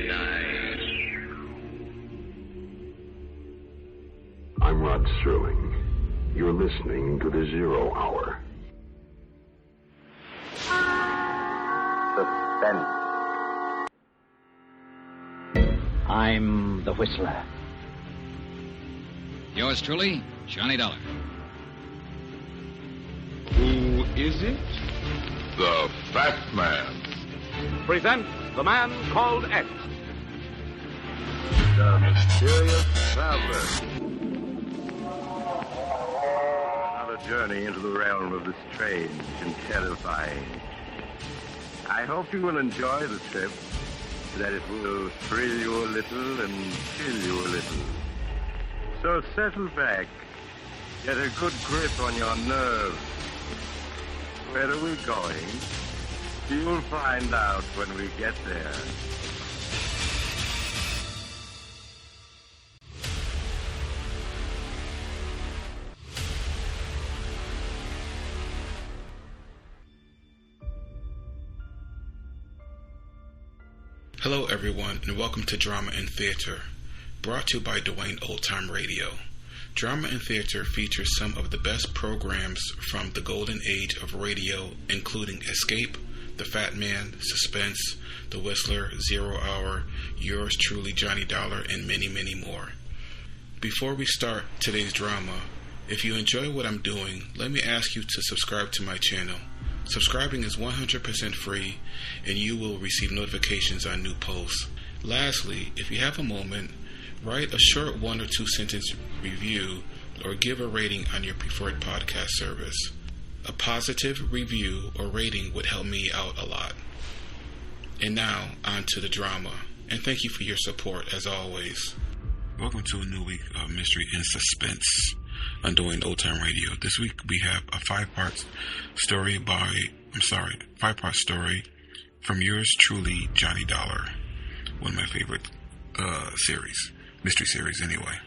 night. I'm Rod Sterling. You're listening to the Zero Hour. Suspense. I'm the Whistler. Yours truly, Johnny Dollar. Who is it? The Fat Man. Presents The Man Called X. The Mysterious Traveler. Another journey into the realm of the strange and terrifying. I hope you will enjoy the trip, that it will thrill you a little and chill you a little. So settle back, get a good grip on your nerves. Where are we going? You'll find out when we get there. Hello everyone, and welcome to Drama and Theater, brought to you by Duane Old Time Radio. Drama and Theater features some of the best programs from the golden age of radio, including Escape, The Fat Man, Suspense, The Whistler, Zero Hour, Yours Truly, Johnny Dollar, and many, many more. Before we start today's drama, if you enjoy what I'm doing, let me ask you to subscribe to my channel. Subscribing is 100% free, and you will receive notifications on new posts. Lastly, if you have a moment, write a short 1 or 2 sentence review or give a rating on your preferred podcast service. A positive review or rating would help me out a lot. And now, on to the drama. And thank you for your support, as always. Welcome to a new week of Mystery and Suspense on Duane Old Time Radio. This week we have a 5-part story from Yours Truly, Johnny Dollar. One of my favorite series. Mystery series, anyway.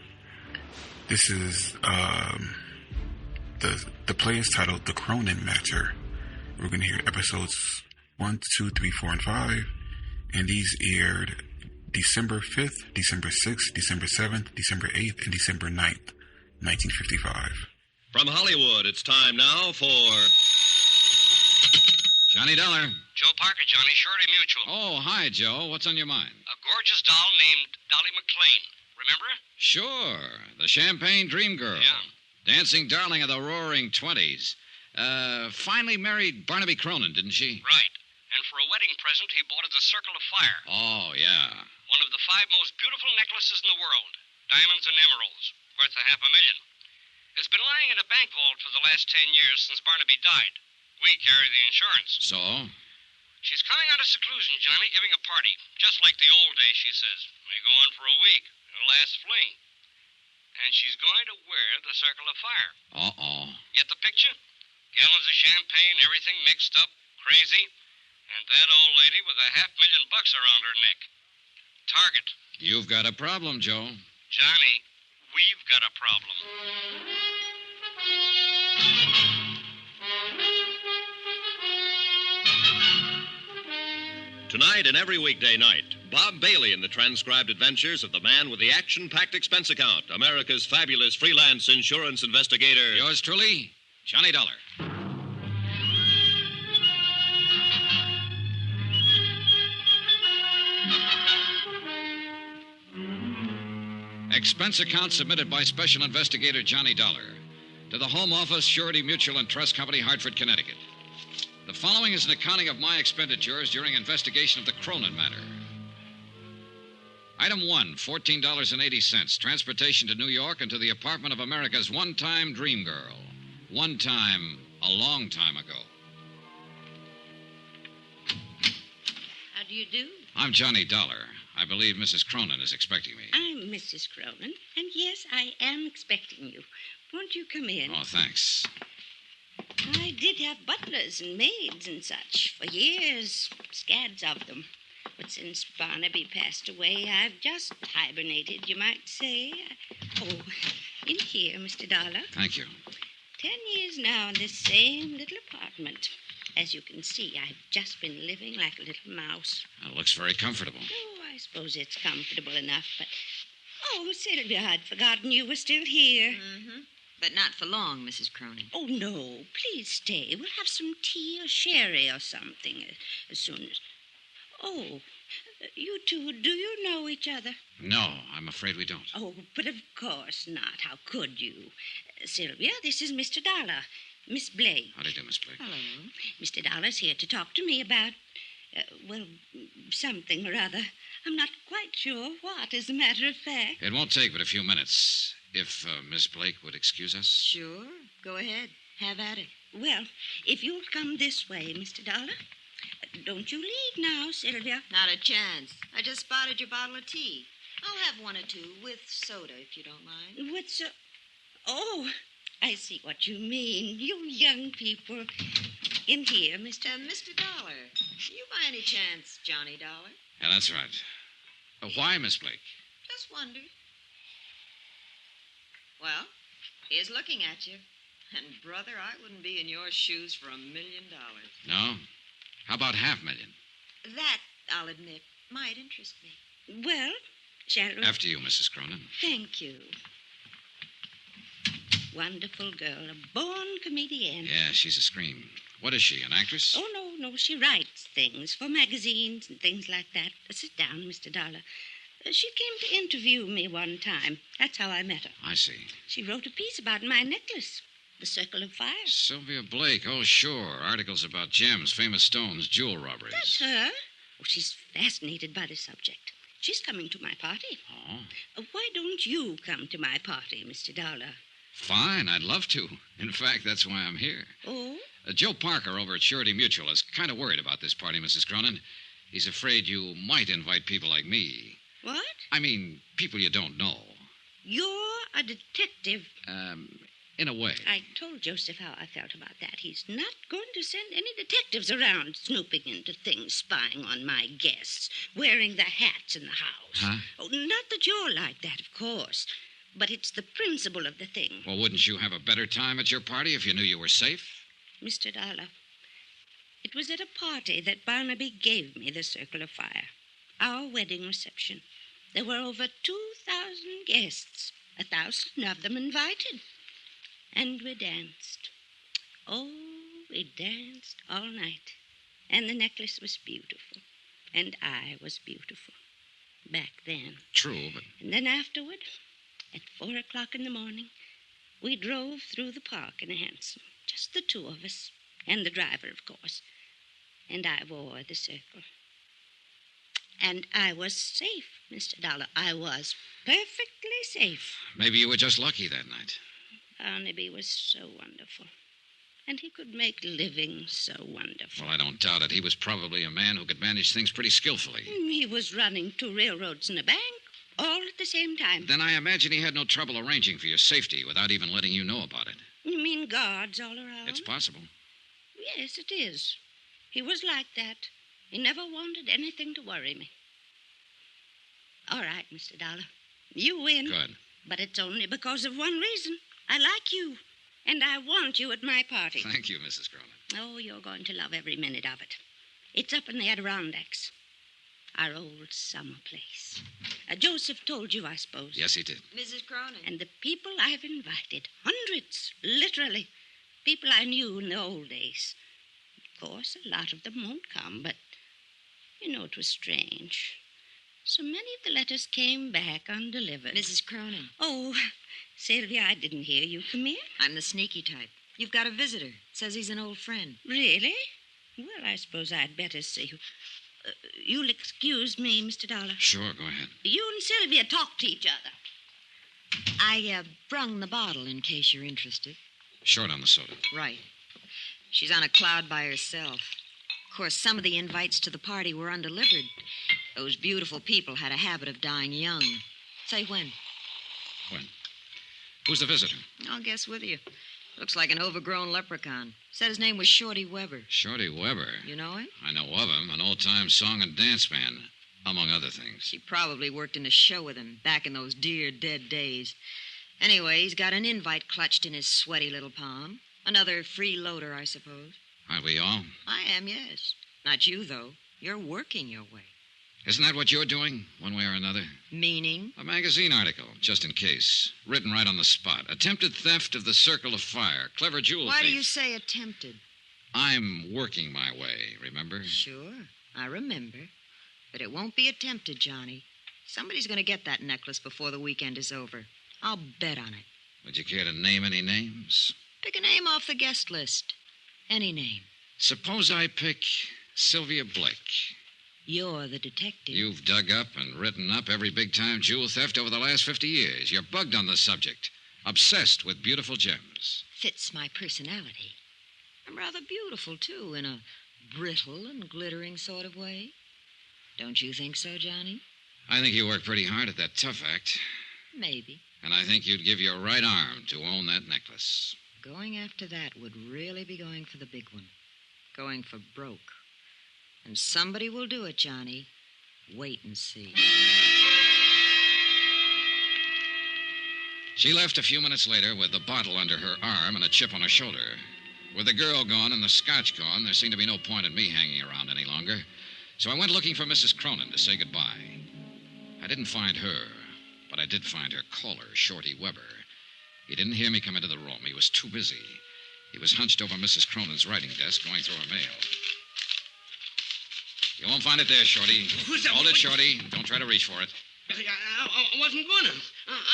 This is the play is titled The Cronin Matter. We're going to hear episodes 1, 2, 3, 4, and 5, and these aired December 5th, December 6th, December 7th, December 8th, and December 9th, 1955. From Hollywood, it's time now for Johnny Dollar. Joe Parker, Johnny, Shirley Mutual. Oh, hi, Joe. What's on your mind? A gorgeous doll named Dolly McLean. Remember her? Sure. The Champagne Dream Girl. Yeah. Dancing darling of the roaring 20s. Finally married Barnaby Cronin, didn't she? Right. And for a wedding present, he bought her the Circle of Fire. Oh, yeah. One of the 5 most beautiful necklaces in the world. Diamonds and emeralds. Worth $500,000. It's been lying in a bank vault for the last 10 years since Barnaby died. We carry the insurance. So? She's coming out of seclusion, Johnny, giving a party. Just like the old days, she says. May go on for a week. Her last fling. And she's going to wear the Circle of Fire. Uh-oh. Get the picture? Gallons of champagne, everything mixed up, crazy. And that old lady with $500,000 around her neck. Target. You've got a problem, Joe. Johnny, we've got a problem. Tonight and every weekday night, Bob Bailey in the transcribed adventures of the man with the action-packed expense account, America's fabulous freelance insurance investigator. Yours truly, Johnny Dollar. Expense account submitted by Special Investigator Johnny Dollar to the Home Office, Surety Mutual and Trust Company, Hartford, Connecticut. The following is an accounting of my expenditures during investigation of the Cronin matter. Item 1, $14.80. Transportation to New York and to the apartment of America's one-time dream girl. One time, a long time ago. How do you do? I'm Johnny Dollar. I believe Mrs. Cronin is expecting me. I'm Mrs. Cronin, and yes, I am expecting you. Won't you come in? Oh, thanks. I did have butlers and maids and such for years, scads of them. But since Barnaby passed away, I've just hibernated, you might say. Oh, in here, Mr. Dollar. Thank you. 10 years now in this same little apartment. As you can see, I've just been living like a little mouse. It looks very comfortable. Oh, I suppose it's comfortable enough, but... Oh, Sylvia, I'd forgotten you were still here. Mm-hmm. But not for long, Mrs. Cronin. Oh, no. Please stay. We'll have some tea or sherry or something as soon as... Oh, you two, do you know each other? No, I'm afraid we don't. Oh, but of course not. How could you? Sylvia, this is Mr. Dollar. Miss Blake. How do you do, Miss Blake? Hello. Mr. Dollar's here to talk to me about, something or other. I'm not quite sure what, as a matter of fact. It won't take but a few minutes. If Miss Blake would excuse us. Sure. Go ahead. Have at it. Well, if you'll come this way, Mr. Dollar. Don't you leave now, Sylvia. Not a chance. I just spotted your bottle of tea. I'll have one or two with soda, if you don't mind. What's Oh, I see what you mean. You young people. In here, Mr. Dollar. You by any chance Johnny Dollar? Yeah, that's right. Why, Miss Blake? Just wondered. Well, here's looking at you. And, brother, I wouldn't be in your shoes for $1 million. No? How about $500,000? That, I'll admit, might interest me. Well, shall we? After you, Mrs. Cronin. Thank you. Wonderful girl, a born comedian. Yeah, she's a scream. What is she, an actress? Oh, no, she writes things for magazines and things like that. Sit down, Mr. Dollar. She came to interview me one time. That's how I met her. I see. She wrote a piece about my necklace, the Circle of Fire. Sylvia Blake, oh, sure. Articles about gems, famous stones, jewel robberies. That's her. Oh, she's fascinated by the subject. She's coming to my party. Oh? Why don't you come to my party, Mr. Dollar? Fine, I'd love to. In fact, that's why I'm here. Oh? Joe Parker over at Surety Mutual is kind of worried about this party, Mrs. Cronin. He's afraid you might invite people like me. What? I mean, people you don't know. You're a detective. In a way. I told Joseph how I felt about that. He's not going to send any detectives around snooping into things, spying on my guests, wearing the hats in the house. Huh? Oh, not that you're like that, of course. But it's the principle of the thing. Well, wouldn't you have a better time at your party if you knew you were safe? Mr. Dollar, it was at a party that Barnaby gave me the Circle of Fire. Our wedding reception. There were over 2,000 guests, 1,000 of them invited. And we danced. Oh, we danced all night. And the necklace was beautiful. And I was beautiful. Back then. True, but... And then afterward, at 4 o'clock in the morning, we drove through the park in a hansom. Just the two of us. And the driver, of course. And I wore the circle. And I was safe, Mr. Dollar. I was perfectly safe. Maybe you were just lucky that night. Barnaby was so wonderful. And he could make living so wonderful. Well, I don't doubt it. He was probably a man who could manage things pretty skillfully. He was running 2 railroads and a bank, all at the same time. Then I imagine he had no trouble arranging for your safety without even letting you know about it. You mean guards all around? It's possible. Yes, it is. He was like that. He never wanted anything to worry me. All right, Mr. Dollar. You win. Good. But it's only because of one reason. I like you, and I want you at my party. Thank you, Mrs. Cronin. Oh, you're going to love every minute of it. It's up in the Adirondacks, our old summer place. Joseph told you, I suppose. Yes, he did. Mrs. Cronin. And the people I've invited, hundreds, literally, people I knew in the old days. Of course, a lot of them won't come, but, it was strange. So many of the letters came back undelivered. Mrs. Cronin. Oh, Sylvia, I didn't hear you. Come in. I'm the sneaky type. You've got a visitor. Says he's an old friend. Really? Well, I suppose I'd better see you. You'll excuse me, Mr. Dollar. Sure, go ahead. You and Sylvia talk to each other. I brung the bottle in case you're interested. Short on the soda. Right. She's on a cloud by herself. Of course, some of the invites to the party were undelivered. Those beautiful people had a habit of dying young. Say when. When? Who's the visitor? I'll guess with you. Looks like an overgrown leprechaun. Said his name was Shorty Weber. Shorty Weber? You know him? I know of him. An old-time song and dance band, among other things. She probably worked in a show with him back in those dear dead days. Anyway, he's got an invite clutched in his sweaty little palm. Another freeloader, I suppose. Aren't we all? I am, yes. Not you, though. You're working your way. Isn't that what you're doing, one way or another? Meaning? A magazine article, just in case. Written right on the spot. Attempted theft of the Circle of Fire. Clever jewel Why thief. do you say attempted? I'm working my way, remember? Sure, I remember. But it won't be attempted, Johnny. Somebody's going to get that necklace before the weekend is over. I'll bet on it. Would you care to name any names? Pick a name off the guest list. Any name. Suppose I pick Sylvia Blake. You're the detective. You've dug up and written up every big-time jewel theft over the last 50 years. You're bugged on the subject. Obsessed with beautiful gems. Fits my personality. I'm rather beautiful, too, in a brittle and glittering sort of way. Don't you think so, Johnny? I think you work pretty hard at that tough act. Maybe. And I think you'd give your right arm to own that necklace. Going after that would really be going for the big one. Going for broke. And somebody will do it, Johnny. Wait and see. She left a few minutes later with the bottle under her arm and a chip on her shoulder. With the girl gone and the scotch gone, there seemed to be no point in me hanging around any longer. So I went looking for Mrs. Cronin to say goodbye. I didn't find her, but I did find her caller, Shorty Weber. He didn't hear me come into the room. He was too busy. He was hunched over Mrs. Cronin's writing desk, going through her mail. You won't find it there, Shorty. Who's that? Hold it, Shorty. Don't try to reach for it. I wasn't gonna.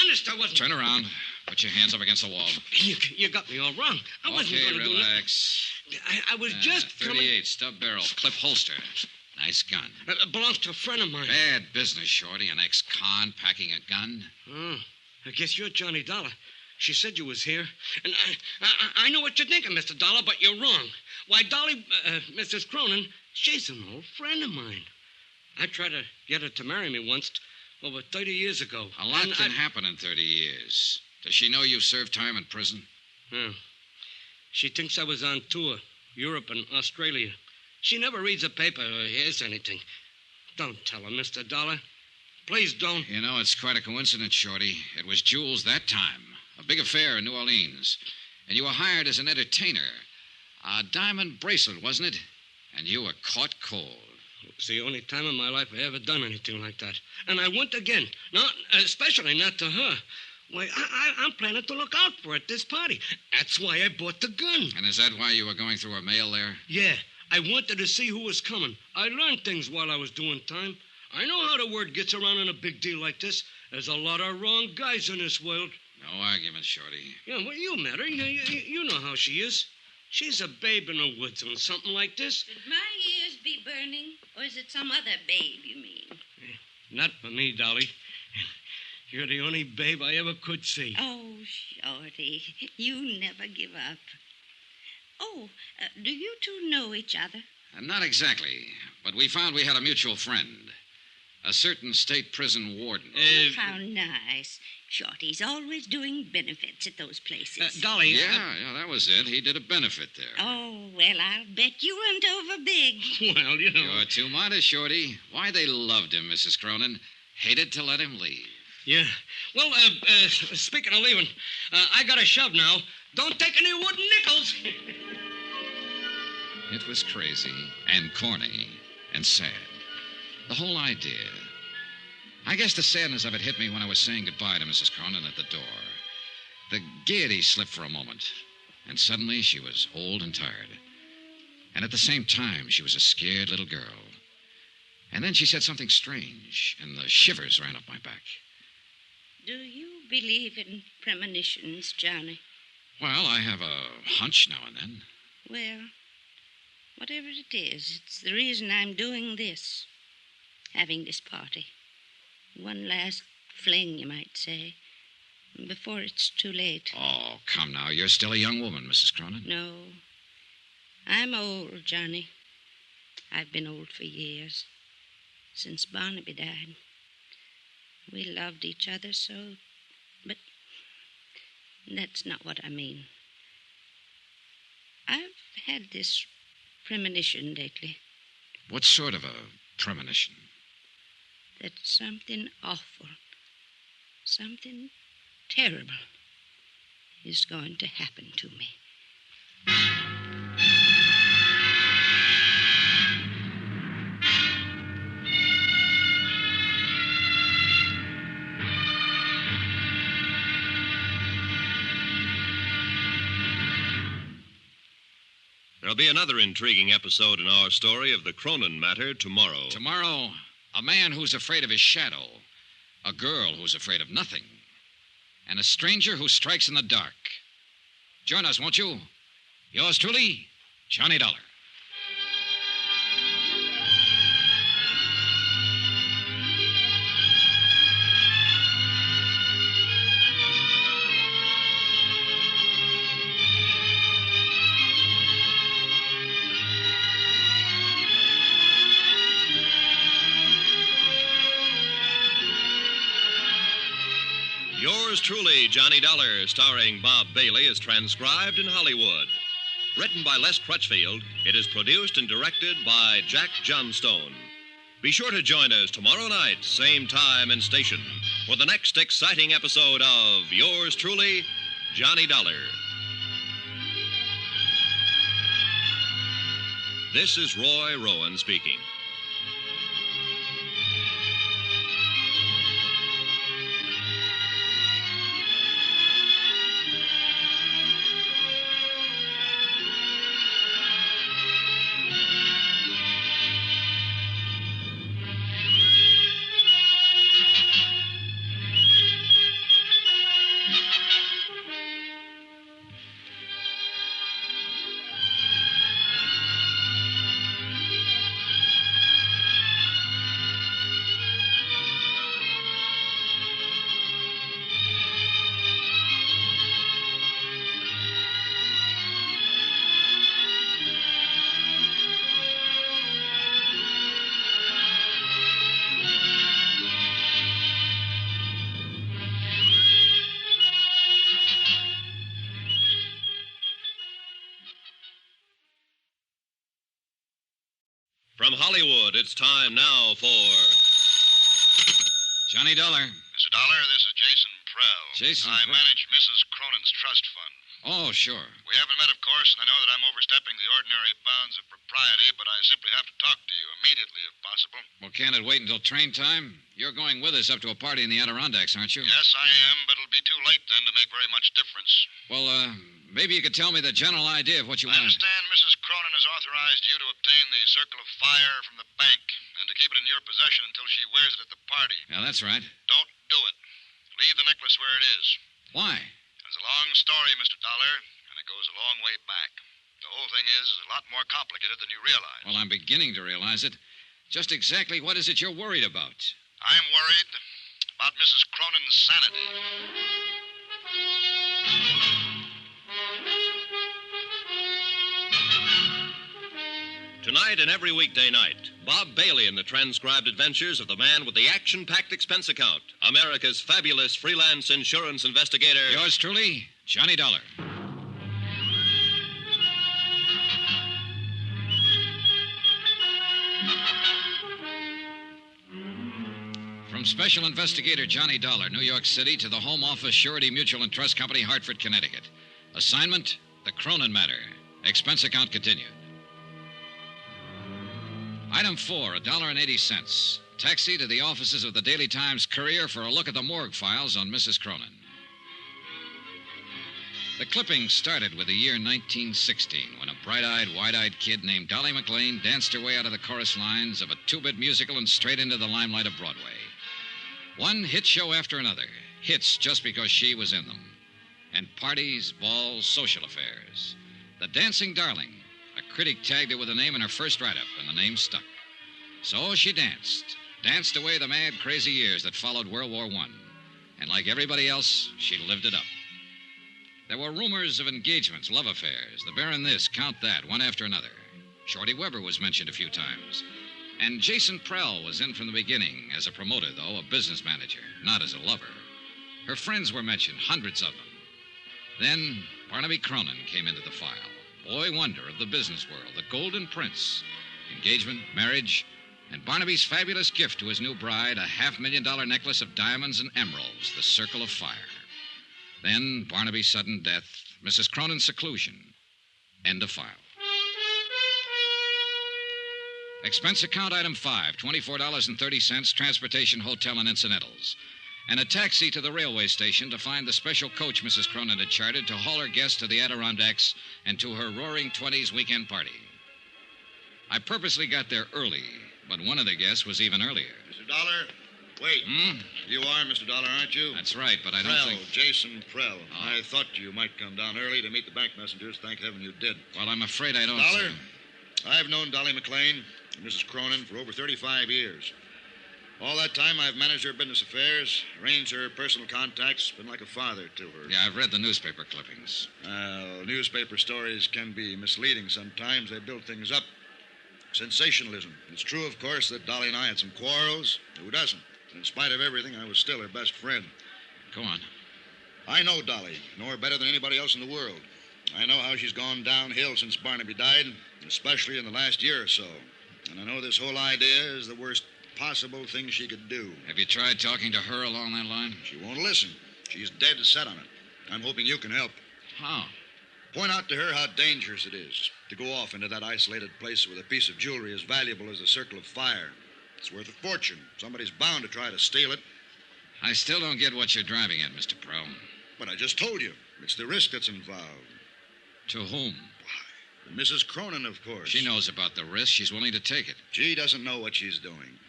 Honest, I wasn't. Turn around. Put your hands up against the wall. You got me all wrong. I wasn't gonna do that. Relax. I was just 38, coming... stub barrel, clip holster. Nice gun. It belongs to a friend of mine. Bad business, Shorty. An ex-con packing a gun. Oh, I guess you're Johnny Dollar. She said you was here. And I know what you're thinking, Mr. Dollar, but you're wrong. Why, Dolly, Mrs. Cronin, she's an old friend of mine. I tried to get her to marry me once, over 30 years ago. A lot can happen in 30 years. Does she know you've served time in prison? Yeah. She thinks I was on tour, Europe and Australia. She never reads a paper or hears anything. Don't tell her, Mr. Dollar. Please don't. You know, it's quite a coincidence, Shorty. It was Jules that time. A big affair in New Orleans. And you were hired as an entertainer. A diamond bracelet, wasn't it? And you were caught cold. It's the only time in my life I ever done anything like that. And I went again. Not, especially not to her. Why, I'm planning to look out for her at this party. That's why I bought the gun. And is that why you were going through her mail there? Yeah. I wanted to see who was coming. I learned things while I was doing time. I know how the word gets around in a big deal like this. There's a lot of wrong guys in this world. No argument, Shorty. Yeah, well, you met her. You know how she is. She's a babe in the woods on something like this. Should my ears be burning, or is it some other babe, you mean? Not for me, Dolly. You're the only babe I ever could see. Oh, Shorty, you never give up. Oh, do you two know each other? Not exactly, but we found we had a mutual friend. A certain state prison warden. How nice. Shorty's always doing benefits at those places. Dolly... Yeah, that was it. He did a benefit there. Oh, well, I'll bet you went over big. Well, you know... You're too modest, Shorty. Why, they loved him, Mrs. Cronin. Hated to let him leave. Yeah. Well, speaking of leaving, I got a shove now. Don't take any wooden nickels. It was crazy and corny and sad. The whole idea. I guess the sadness of it hit me when I was saying goodbye to Mrs. Cronin at the door. The gaiety slipped for a moment, and suddenly she was old and tired. And at the same time, she was a scared little girl. And then she said something strange, and the shivers ran up my back. Do you believe in premonitions, Johnny? Well, I have a hunch now and then. Well, whatever it is, it's the reason I'm doing this. Having this party. One last fling, you might say, before it's too late. Oh, come now. You're still a young woman, Mrs. Cronin. No. I'm old, Johnny. I've been old for years. Since Barnaby died. We loved each other so, but that's not what I mean. I've had this premonition lately. What sort of a premonition? That something awful, something terrible is going to happen to me. be another intriguing episode in our story of the Cronin matter tomorrow. Tomorrow, a man who's afraid of his shadow, a girl who's afraid of nothing, and a stranger who strikes in the dark. Join us, won't you? Yours truly, Johnny Dollar. Yours truly, Johnny Dollar, starring Bob Bailey, is transcribed in Hollywood. Written by Les Crutchfield, it is produced and directed by Jack Johnstone. Be sure to join us tomorrow night, same time and station, for the next exciting episode of Yours truly, Johnny Dollar. This is Roy Rowan speaking. From Hollywood, it's time now for Johnny Dollar. Mr. Dollar, this is Jason Prell. Jason I Prell. manage Mrs. Cronin's trust fund. Oh, sure. We haven't met, of course, and I know that I'm overstepping the ordinary bounds of propriety, but I simply have to talk to you immediately, if possible. Well, can't it wait until train time? You're going with us up to a party in the Adirondacks, aren't you? Yes, I am, but it'll be too late then to make very much difference. Well, maybe you could tell me the general idea of what you I want. understand Mrs. Cronin has authorized you to obtain the Circle of Fire from the bank and to keep it in your possession until she wears it at the party. Yeah, that's right. Don't do it. Leave the necklace where it is. Why? It's a long story, Mr. Dollar, and it goes a long way back. The whole thing is a lot more complicated than you realize. Well, I'm beginning to realize it. Just exactly what is it you're worried about? I'm worried about Mrs. Cronin's sanity. Tonight and every weekday night, Bob Bailey in the transcribed adventures of the man with the action-packed expense account, America's fabulous freelance insurance investigator. Yours truly, Johnny Dollar. From Special Investigator Johnny Dollar, New York City, to the Home Office Surety Mutual and Trust Company, Hartford, Connecticut. Assignment, the Cronin matter. Expense account continued. Item 4, $1.80. Taxi to the offices of the Daily Times Courier for a look at the morgue files on Mrs. Cronin. The clipping started with the year 1916, when a bright-eyed, wide-eyed kid named Dolly McLean danced her way out of the chorus lines of a two-bit musical and straight into the limelight of Broadway. One hit show after another, hits just because she was in them. And parties, balls, social affairs. The Dancing Darling. A critic tagged her with a name in her first write-up, and the name stuck. So she danced away the mad, crazy years that followed World War I. And like everybody else, she lived it up. There were rumors of engagements, love affairs, the Baer and this, count that, one after another. Shorty Weber was mentioned a few times. And Jason Prell was in from the beginning, as a promoter, though, a business manager, not as a lover. Her friends were mentioned, hundreds of them. Then Barnaby Cronin came into the file. Boy wonder of the business world, the Golden Prince. Engagement, marriage, and Barnaby's fabulous gift to his new bride, a $500,000 necklace of diamonds and emeralds, the Circle of Fire. Then Barnaby's sudden death, Mrs. Cronin's seclusion. End of file. Expense account item 5, $24.30, transportation, hotel, and incidentals. and a taxi to the railway station to find the special coach Mrs. Cronin had chartered to haul her guests to the Adirondacks and to her Roaring Twenties weekend party. I purposely got there early, but one of the guests was even earlier. Mr. Dollar, wait. You are Mr. Dollar, aren't you? That's right, but I don't think... Jason Prell. Oh. I thought you might come down early to meet the bank messengers. Thank heaven you did. Well, I'm afraid I don't... Dollar, I've known Dolly McLean and Mrs. Cronin for over 35 years. All that time, I've managed her business affairs, arranged her personal contacts, been like a father to her. Yeah, I've read the newspaper clippings. Newspaper stories can be misleading sometimes. They build things up. Sensationalism. It's true, of course, that Dolly and I had some quarrels. Who doesn't? In spite of everything, I was still her best friend. Go on. I know Dolly, know her better than anybody else in the world. I know how she's gone downhill since Barnaby died, especially in the last year or so. And I know this whole idea is the worst possible thing she could do. Have you tried talking to her along that line? She won't listen. She's dead set on it. I'm hoping you can help. How? Point out to her how dangerous it is to go off into that isolated place with a piece of jewelry as valuable as the Circle of Fire. It's worth a fortune. Somebody's bound to try to steal it. I still don't get what you're driving at, Mr. Prell. But I just told you. It's the risk that's involved. To whom? Mrs. Cronin, of course. She knows about the risk. She's willing to take it. She doesn't know what she's doing.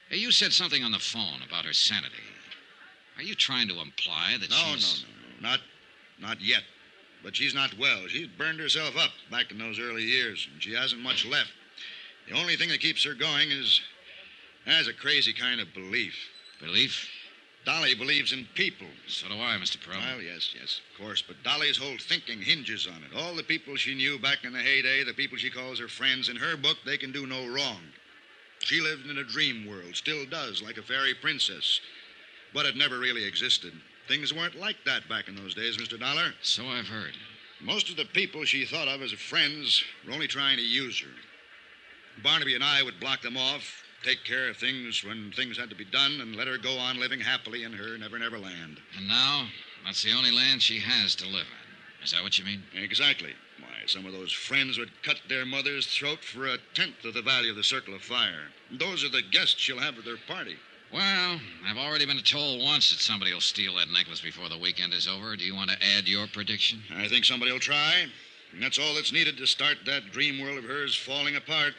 Hey, you said something on the phone about her sanity. Are you trying to imply that she's... No. Not yet. But she's not well. She's burned herself up back in those early years, and she hasn't much left. The only thing that keeps her going has a crazy kind of belief. Belief? Dolly believes in people. So do I, Mr. Prell. Well, yes, of course. But Dolly's whole thinking hinges on it. All the people she knew back in the heyday, the people she calls her friends, in her book, they can do no wrong. She lived in a dream world, still does, like a fairy princess. But it never really existed. Things weren't like that back in those days, Mr. Dollar. So I've heard. Most of the people she thought of as friends were only trying to use her. Barnaby and I would block them off, take care of things when things had to be done, and let her go on living happily in her Never Land. And now, that's the only land she has to live in. Is that what you mean? Exactly. Why, some of those friends would cut their mother's throat for a tenth of the value of the Circle of Fire. And those are the guests she'll have at their party. Well, I've already been told once that somebody will steal that necklace before the weekend is over. Do you want to add your prediction? I think somebody will try. And that's all that's needed to start that dream world of hers falling apart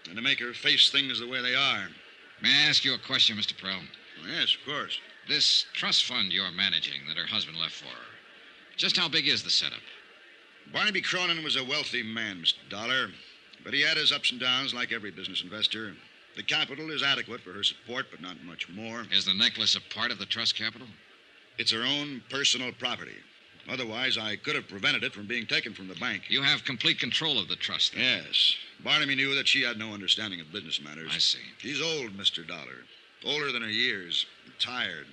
and to make her face things the way they are. May I ask you a question, Mr. Prell? Oh, yes, of course. This trust fund you're managing that her husband left for her, just how big is the setup? Barnaby Cronin was a wealthy man, Mr. Dollar, but he had his ups and downs like every business investor. The capital is adequate for her support, but not much more. Is the necklace a part of the trust capital? It's her own personal property. Otherwise, I could have prevented it from being taken from the bank. You have complete control of the trust, then? Yes. Barnaby knew that she had no understanding of business matters. I see. She's old, Mr. Dollar. Older than her years. Tired.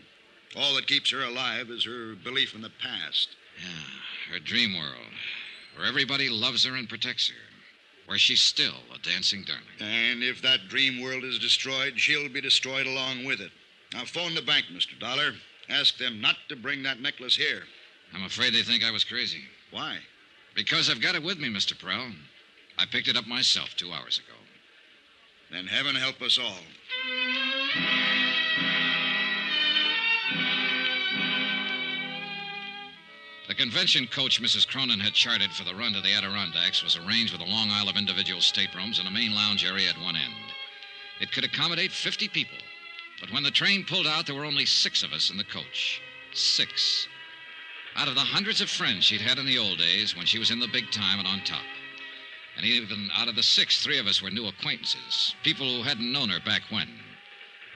All that keeps her alive is her belief in the past. Yeah, her dream world, where everybody loves her and protects her. Where she's still a dancing darling. And if that dream world is destroyed, she'll be destroyed along with it. Now, phone the bank, Mr. Dollar. Ask them not to bring that necklace here. I'm afraid they think I was crazy. Why? Because I've got it with me, Mr. Prell. I picked it up myself 2 hours ago. Then heaven help us all. The convention coach Mrs. Cronin had chartered for the run to the Adirondacks was arranged with a long aisle of individual staterooms and a main lounge area at one end. It could accommodate 50 people, but when the train pulled out, there were only 6 of us in the coach. 6. Out of the hundreds of friends she'd had in the old days when she was in the big time and on top. And even out of the 6, 3 of us were new acquaintances, people who hadn't known her back when.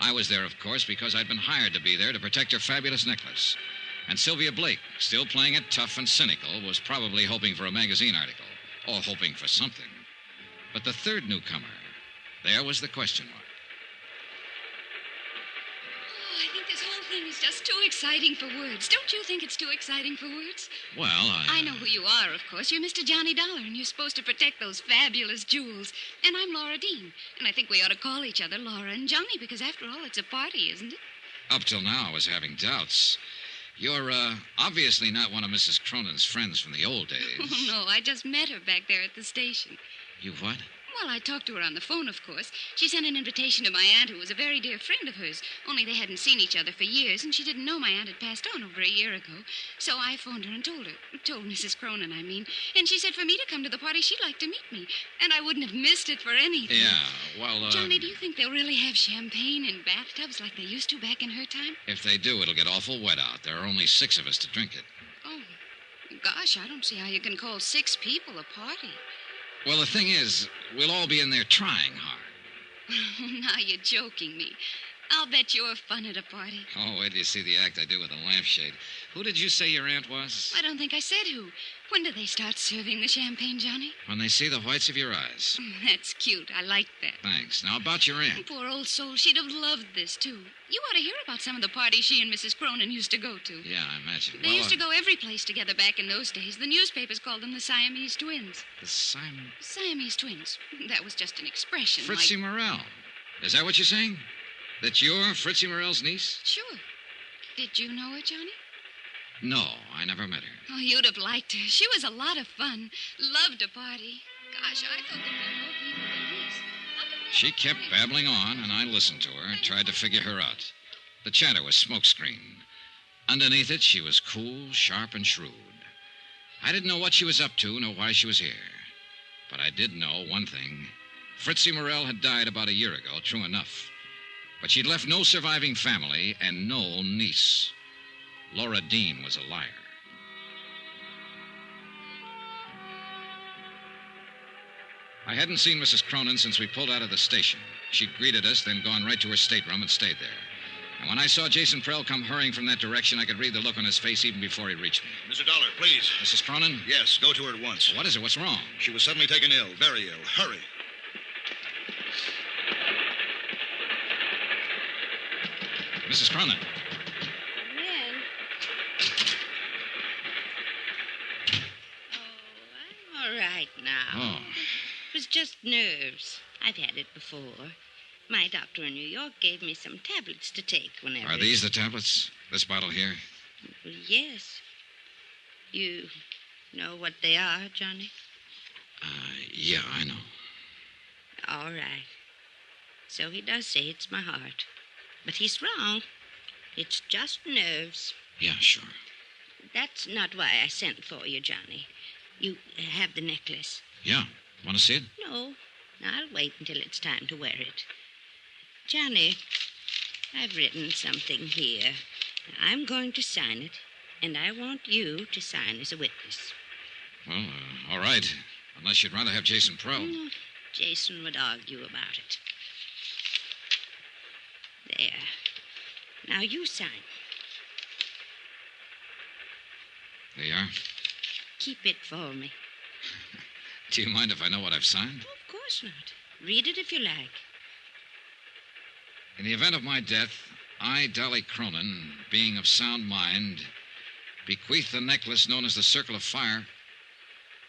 I was there, of course, because I'd been hired to be there to protect her fabulous necklace. And Sylvia Blake, still playing it tough and cynical, was probably hoping for a magazine article, or hoping for something. But the third newcomer, there was the question mark. Oh, I think this whole thing is just too exciting for words. Don't you think it's too exciting for words? Well, I know who you are, of course. You're Mr. Johnny Dollar, and you're supposed to protect those fabulous jewels. And I'm Laura Dean, and I think we ought to call each other Laura and Johnny, because after all, it's a party, isn't it? Up till now, I was having doubts. You're, obviously not one of Mrs. Cronin's friends from the old days. Oh, no, I just met her back there at the station. You what? Well, I talked to her on the phone, of course. She sent an invitation to my aunt, who was a very dear friend of hers. Only they hadn't seen each other for years, and she didn't know my aunt had passed on over a year ago. So I phoned her and told Mrs. Cronin, I mean. And she said for me to come to the party, she'd like to meet me. And I wouldn't have missed it for anything. Yeah, well, Johnny, do you think they'll really have champagne in bathtubs like they used to back in her time? If they do, it'll get awful wet out. There are only 6 of us to drink it. Oh, gosh, I don't see how you can call 6 people a party. Well, the thing is, we'll all be in there trying hard. Now you're joking me. I'll bet you're fun at a party. Oh, wait till you see the act I do with the lampshade. Who did you say your aunt was? I don't think I said who. When do they start serving the champagne, Johnny? When they see the whites of your eyes. That's cute. I like that. Thanks. Now, about your aunt. Poor old soul. She'd have loved this, too. You ought to hear about some of the parties she and Mrs. Cronin used to go to. Yeah, I imagine. They used to go every place together back in those days. The newspapers called them the Siamese twins. The Siamese twins. That was just an expression. Fritzie Morel. Is that what you're saying? That you're Fritzie Morel's niece? Sure. Did you know her, Johnny? No, I never met her. Oh, you'd have liked her. She was a lot of fun. Loved to party. Gosh, I thought there were more people than this. She kept babbling on, and I listened to her, tried to figure her out. The chatter was smokescreen. Underneath it, she was cool, sharp, and shrewd. I didn't know what she was up to, nor why she was here. But I did know one thing. Fritzie Morel had died about a year ago, true enough. But she'd left no surviving family and no niece. Laura Dean was a liar. I hadn't seen Mrs. Cronin since we pulled out of the station. She'd greeted us, then gone right to her stateroom and stayed there. And when I saw Jason Prell come hurrying from that direction, I could read the look on his face even before he reached me. Mr. Dollar, please. Mrs. Cronin? Yes, go to her at once. What is it? What's wrong? She was suddenly taken ill, very ill. Hurry. Mrs. Cronin. All right now. Oh. It was just nerves. I've had it before. My doctor in New York gave me some tablets to take whenever... Are these the tablets? This bottle here? Well, yes. You know what they are, Johnny? Yeah, I know. All right. So he does say it's my heart. But he's wrong. It's just nerves. Yeah, sure. That's not why I sent for you, Johnny. You have the necklace. Yeah. Want to see it? No. I'll wait until it's time to wear it. Johnny, I've written something here. I'm going to sign it, and I want you to sign as a witness. Well, all right. Unless you'd rather have Jason Prell. Jason would argue about it. There. Now you sign. There you are. Keep it for me. Do you mind if I know what I've signed? Of course not. Read it if you like. In the event of my death, I, Dolly Cronin, being of sound mind, bequeath the necklace known as the Circle of Fire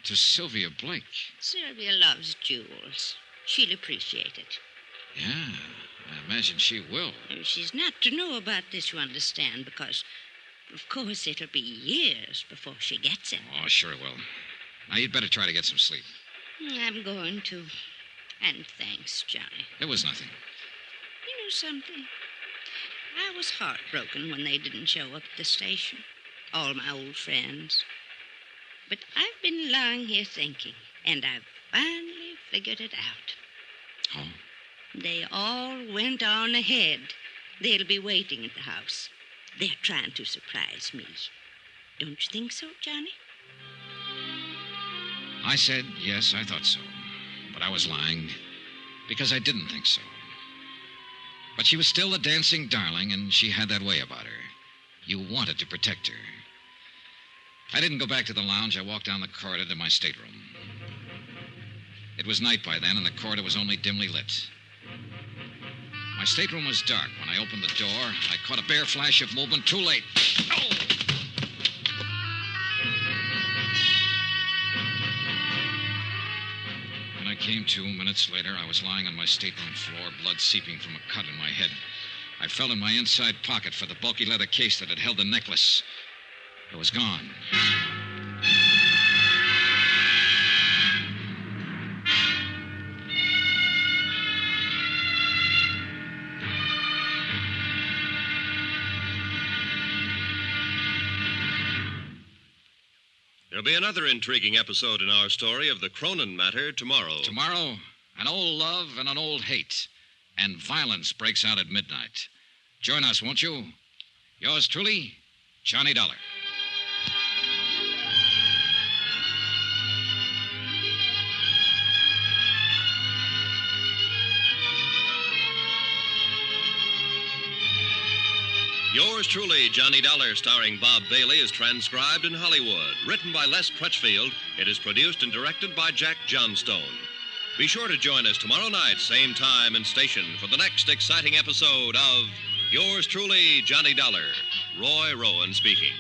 to Sylvia Blake. Sylvia loves jewels. She'll appreciate it. Yeah, I imagine she will. She's not to know about this, you understand, because, of course, it'll be years before she gets it. Oh, sure it will. Now, you'd better try to get some sleep. I'm going to. And thanks, Johnny. It was nothing. You know something? I was heartbroken when they didn't show up at the station. All my old friends. But I've been lying here thinking, and I've finally figured it out. Oh? They all went on ahead. They'll be waiting at the house. They're trying to surprise me. Don't you think so, Johnny? I said, yes, I thought so. But I was lying, because I didn't think so. But she was still a dancing darling, and she had that way about her. You wanted to protect her. I didn't go back to the lounge. I walked down the corridor to my stateroom. It was night by then, and the corridor was only dimly lit. My stateroom was dark. When I opened the door, I caught a bare flash of movement. Too late. Oh! When I came to, minutes later, I was lying on my stateroom floor, blood seeping from a cut in my head. I felt in my inside pocket for the bulky leather case that had held the necklace. It was gone. There'll be another intriguing episode in our story of the Cronin matter tomorrow. Tomorrow, an old love and an old hate. And violence breaks out at midnight. Join us, won't you? Yours truly, Johnny Dollar. Yours truly, Johnny Dollar, starring Bob Bailey, is transcribed in Hollywood. Written by Les Crutchfield, it is produced and directed by Jack Johnstone. Be sure to join us tomorrow night, same time and station, for the next exciting episode of Yours truly, Johnny Dollar. Roy Rowan speaking.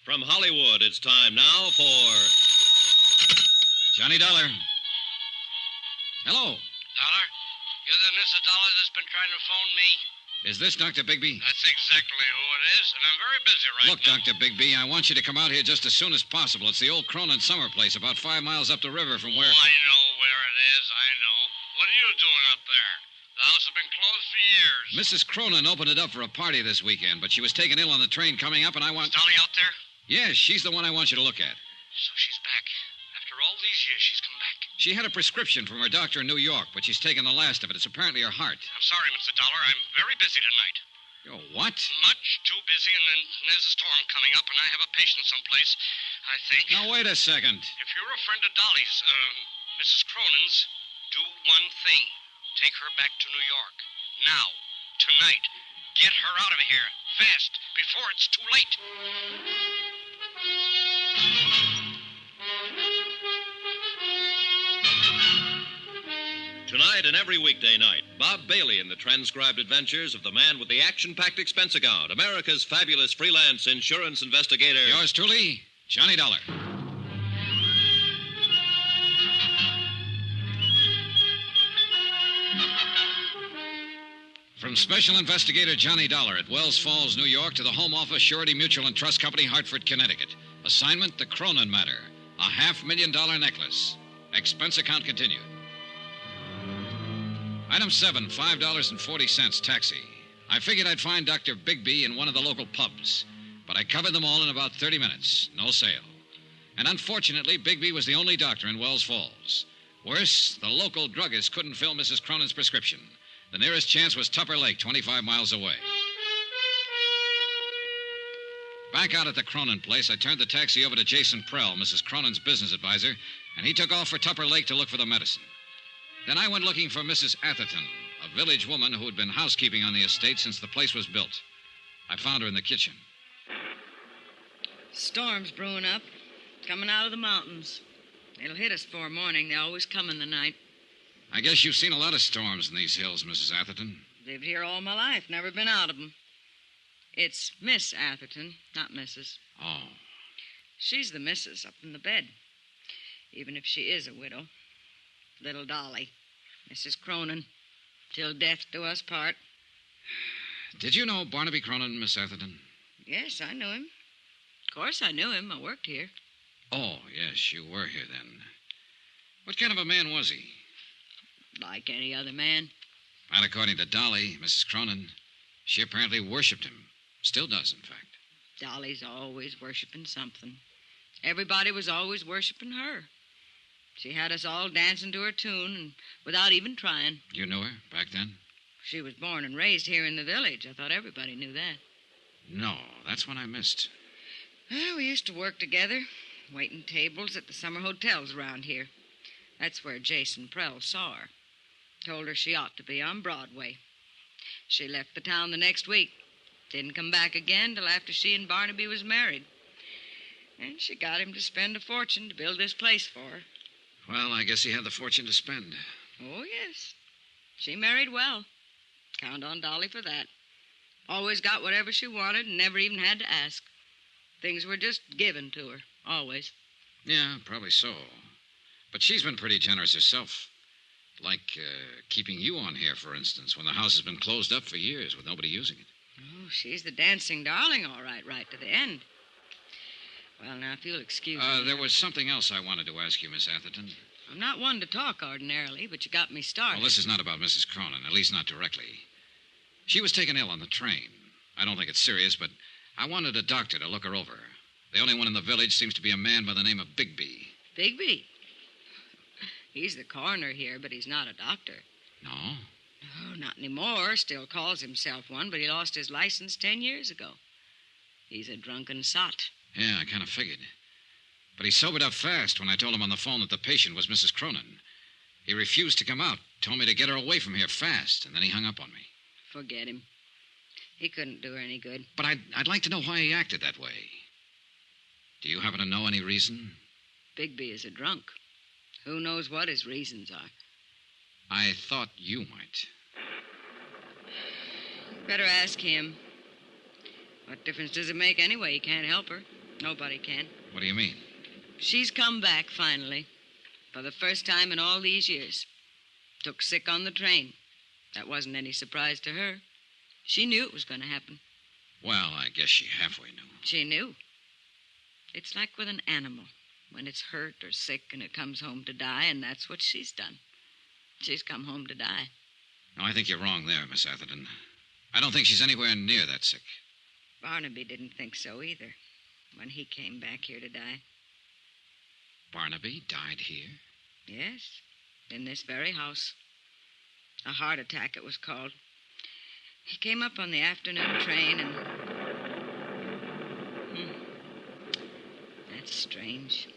From Hollywood, it's time now for Johnny Dollar. Hello. Dollar? You're the Mrs. Dollar that's been trying to phone me? Is this Dr. Bigby? That's exactly who it is, and I'm very busy right Look, now. Dr. Bigby, I want you to come out here just as soon as possible. It's the old Cronin summer place about 5 miles up the river from where... Oh, I know where it is, I know. What are you doing up there? The house has been closed for years. Mrs. Cronin opened it up for a party this weekend, but she was taken ill on the train coming up, and I want... Is Dolly out there? Yes, she's the one I want you to look at. So she's back. After all these years, she's come back. She had a prescription from her doctor in New York, but she's taken the last of it. It's apparently her heart. I'm sorry, Mr. Dollar. I'm very busy tonight. Oh, what? Much too busy, and then there's a storm coming up, and I have a patient someplace, I think. Now, wait a second. If you're a friend of Dolly's, Mrs. Cronin's, do one thing. Take her back to New York. Now. Tonight. Get her out of here. Fast. Before it's too late. Tonight and every weekday night, Bob Bailey in the transcribed adventures of the man with the action-packed expense account, America's fabulous freelance insurance investigator. Yours truly, Johnny Dollar. From Special Investigator Johnny Dollar at Wells Falls, New York, to the Home Office, Surety Mutual and Trust Company, Hartford, Connecticut. Assignment, the Cronin matter. A $500,000 necklace. Expense account continued. Item 7, $5.40, taxi. I figured I'd find Dr. Bigby in one of the local pubs, but I covered them all in about 30 minutes. No sale. And unfortunately, Bigby was the only doctor in Wells Falls. Worse, the local druggist couldn't fill Mrs. Cronin's prescription. The nearest chance was Tupper Lake, 25 miles away. Back out at the Cronin place, I turned the taxi over to Jason Prell, Mrs. Cronin's business advisor, and he took off for Tupper Lake to look for the medicine. Then I went looking for Mrs. Atherton, a village woman who had been housekeeping on the estate since the place was built. I found her in the kitchen. Storm's brewing up, coming out of the mountains. It'll hit us before morning. They always come in the night. I guess you've seen a lot of storms in these hills, Mrs. Atherton. Lived here all my life, never been out of them. It's Miss Atherton, not Mrs. Oh. She's the missus up in the bed, even if she is a widow. Little Dolly, Mrs. Cronin, till death do us part. Did you know Barnaby Cronin, Miss Atherton? Yes, I knew him. Of course I knew him. I worked here. Oh, yes, you were here then. What kind of a man was he? Like any other man. Not according to Dolly, Mrs. Cronin. She apparently worshipped him. Still does, in fact. Dolly's always worshiping something. Everybody was always worshiping her. She had us all dancing to her tune, and without even trying. You knew her back then? She was born and raised here in the village. I thought everybody knew that. No, that's what I missed. Well, we used to work together, waiting tables at the summer hotels around here. That's where Jason Prell saw her. Told her she ought to be on Broadway. She left the town the next week. Didn't come back again till after she and Barnaby was married. And she got him to spend a fortune to build this place for her. Well, I guess he had the fortune to spend. Oh, yes. She married well. Count on Dolly for that. Always got whatever she wanted and never even had to ask. Things were just given to her, always. Yeah, probably so. But she's been pretty generous herself. Like keeping you on here, for instance, when the house has been closed up for years with nobody using it. Oh, she's the dancing darling, all right to the end. Well, now, if you'll excuse me... There was something else I wanted to ask you, Miss Atherton. I'm not one to talk ordinarily, but you got me started. Well, this is not about Mrs. Cronin, at least not directly. She was taken ill on the train. I don't think it's serious, but I wanted a doctor to look her over. The only one in the village seems to be a man by the name of Bigby. Bigby? He's the coroner here, but he's not a doctor. No? No, not anymore. Still calls himself one, but he lost his license 10 years ago. He's a drunken sot. Yeah, I kind of figured. But he sobered up fast when I told him on the phone that the patient was Mrs. Cronin. He refused to come out, told me to get her away from here fast, and then he hung up on me. Forget him. He couldn't do her any good. But I'd like to know why he acted that way. Do you happen to know any reason? Bigby is a drunk. Who knows what his reasons are? I thought you might. Better ask him. What difference does it make anyway? He can't help her. Nobody can. What do you mean? She's come back, finally. For the first time in all these years. Took sick on the train. That wasn't any surprise to her. She knew it was going to happen. Well, I guess she halfway knew. She knew. It's like with an animal. When it's hurt or sick and it comes home to die, and that's what she's done. She's come home to die. No, I think you're wrong there, Miss Atherton. I don't think she's anywhere near that sick. Barnaby didn't think so either, when he came back here to die. Barnaby died here? Yes, in this very house. A heart attack, it was called. He came up on the afternoon train and... That's strange.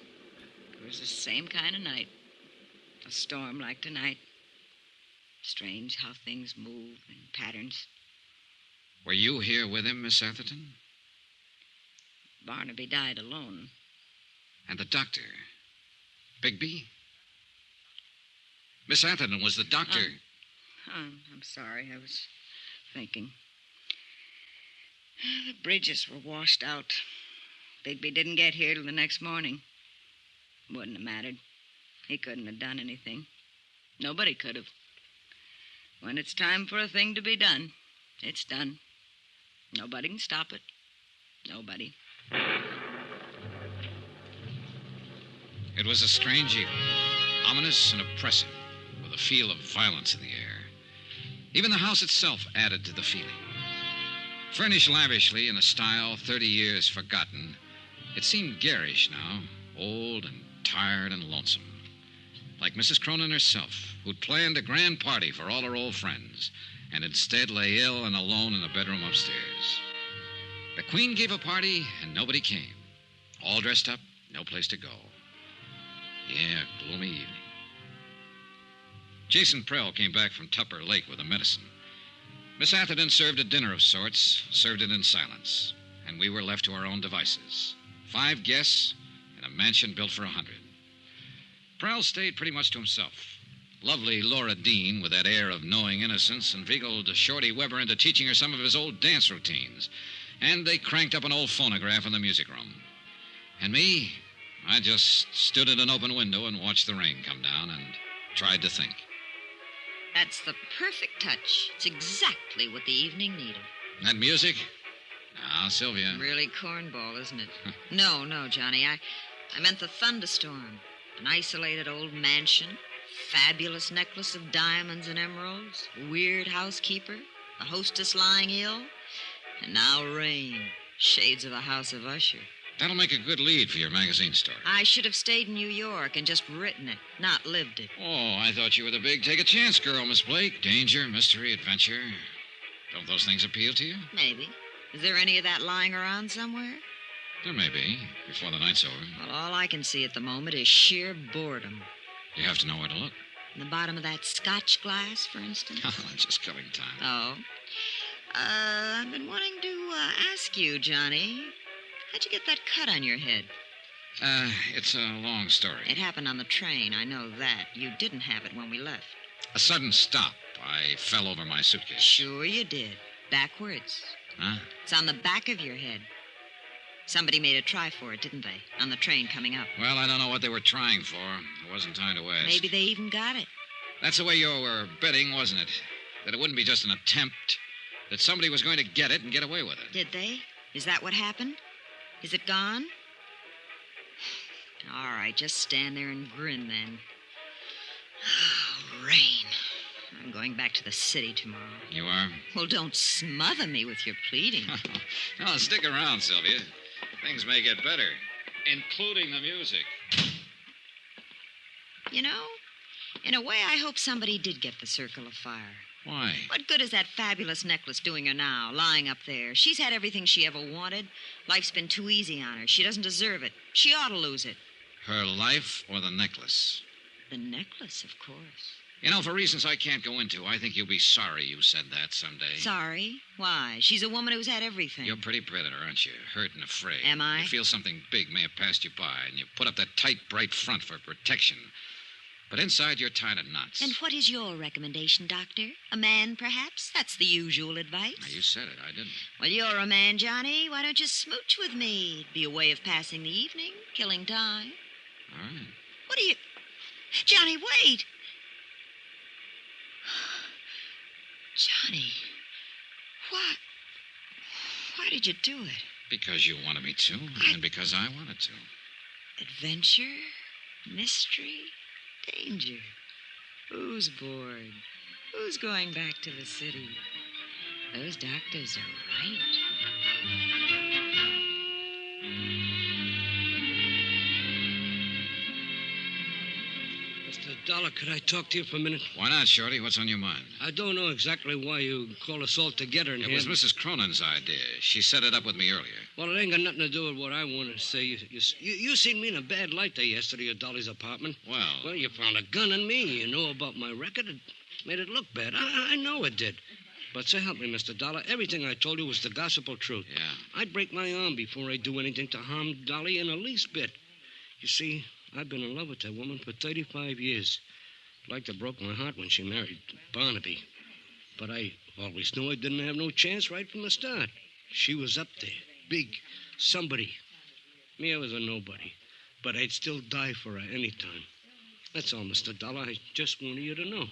It was the same kind of night. A storm like tonight. Strange how things move in patterns. Were you here with him, Miss Atherton? Barnaby died alone. And the doctor? Bigby? Miss Atherton, was the doctor... I'm sorry. I was thinking. The bridges were washed out. Bigby didn't get here till the next morning. Wouldn't have mattered. He couldn't have done anything. Nobody could have. When it's time for a thing to be done, it's done. Nobody can stop it. Nobody. It was a strange evening, ominous and oppressive, with a feel of violence in the air. Even the house itself added to the feeling. Furnished lavishly in a style 30 years forgotten, it seemed garish now, old and tired and lonesome. Like Mrs. Cronin herself, who'd planned a grand party for all her old friends, and instead lay ill and alone in the bedroom upstairs. The Queen gave a party, and nobody came. All dressed up, no place to go. Yeah, gloomy evening. Jason Prell came back from Tupper Lake with the medicine. Miss Atherton served a dinner of sorts, served it in silence, and we were left to our own devices. 5 guests in a mansion built for 100. Prell stayed pretty much to himself. Lovely Laura Dean, with that air of knowing innocence, inveigled Shorty Weber into teaching her some of his old dance routines. And they cranked up an old phonograph in the music room. And me, I just stood at an open window and watched the rain come down and tried to think. That's the perfect touch. It's exactly what the evening needed. That music? Now, Sylvia. Really cornball, isn't it? No, Johnny. I meant the thunderstorm. An isolated old mansion, fabulous necklace of diamonds and emeralds, weird housekeeper, a hostess lying ill, and now rain. Shades of a House of Usher. That'll make a good lead for your magazine story. I should have stayed in New York and just written it, not lived it. Oh, I thought you were the big take-a-chance girl, Miss Blake. Danger, mystery, adventure. Don't those things appeal to you? Maybe. Is there any of that lying around somewhere? There may be, before the night's over. Well, all I can see at the moment is sheer boredom. You have to know where to look. In the bottom of that Scotch glass, for instance? Just killing time. Oh. I've been wanting to ask you, Johnny. How'd you get that cut on your head? It's a long story. It happened on the train, I know that. You didn't have it when we left. A sudden stop. I fell over my suitcase. Sure you did. Backwards. Huh? It's on the back of your head. Somebody made a try for it, didn't they? On the train coming up. Well, I don't know what they were trying for. There wasn't time to ask. Maybe they even got it. That's the way you were betting, wasn't it? That it wouldn't be just an attempt. That somebody was going to get it and get away with it. Did they? Is that what happened? Is it gone? All right, just stand there and grin then. Oh, rain. I'm going back to the city tomorrow. You are? Well, don't smother me with your pleading. No, stick around, Sylvia. Things may get better, including the music. You know, in a way, I hope somebody did get the circle of fire. Why? What good is that fabulous necklace doing her now, lying up there? She's had everything she ever wanted. Life's been too easy on her. She doesn't deserve it. She ought to lose it. Her life or the necklace? The necklace, of course. You know, for reasons I can't go into, I think you'll be sorry you said that someday. Sorry? Why? She's a woman who's had everything. You're a pretty predator, aren't you? Hurt and afraid. Am I? You feel something big may have passed you by, and you put up that tight, bright front for protection. But inside, you're tied in knots. And what is your recommendation, Doctor? A man, perhaps? That's the usual advice. Now, you said it. I didn't. Well, you're a man, Johnny. Why don't you smooch with me? It'd be a way of passing the evening, killing time. All right. What are you... Johnny, wait! Johnny, why did you do it? Because you wanted me to, and because I wanted to. Adventure, mystery, danger. Who's bored? Who's going back to the city? Those doctors are right. Mr. Dollar, could I talk to you for a minute? Why not, Shorty? What's on your mind? I don't know exactly why you called us all together in here. It was Mrs. Cronin's idea. She set it up with me earlier. Well, it ain't got nothing to do with what I want to say. You seen me in a bad light there yesterday at Dolly's apartment. Well, you found a gun on me. You know about my record. It made it look bad. I know it did. But so help me, Mr. Dollar, everything I told you was the gospel truth. Yeah. I'd break my arm before I'd do anything to harm Dolly in the least bit. You see, I've been in love with that woman for 35 years. Like to broke my heart when she married Barnaby. But I always knew I didn't have no chance right from the start. She was up there, big, somebody. Me, I was a nobody. But I'd still die for her any time. That's all, Mr. Dollar. I just wanted you to know.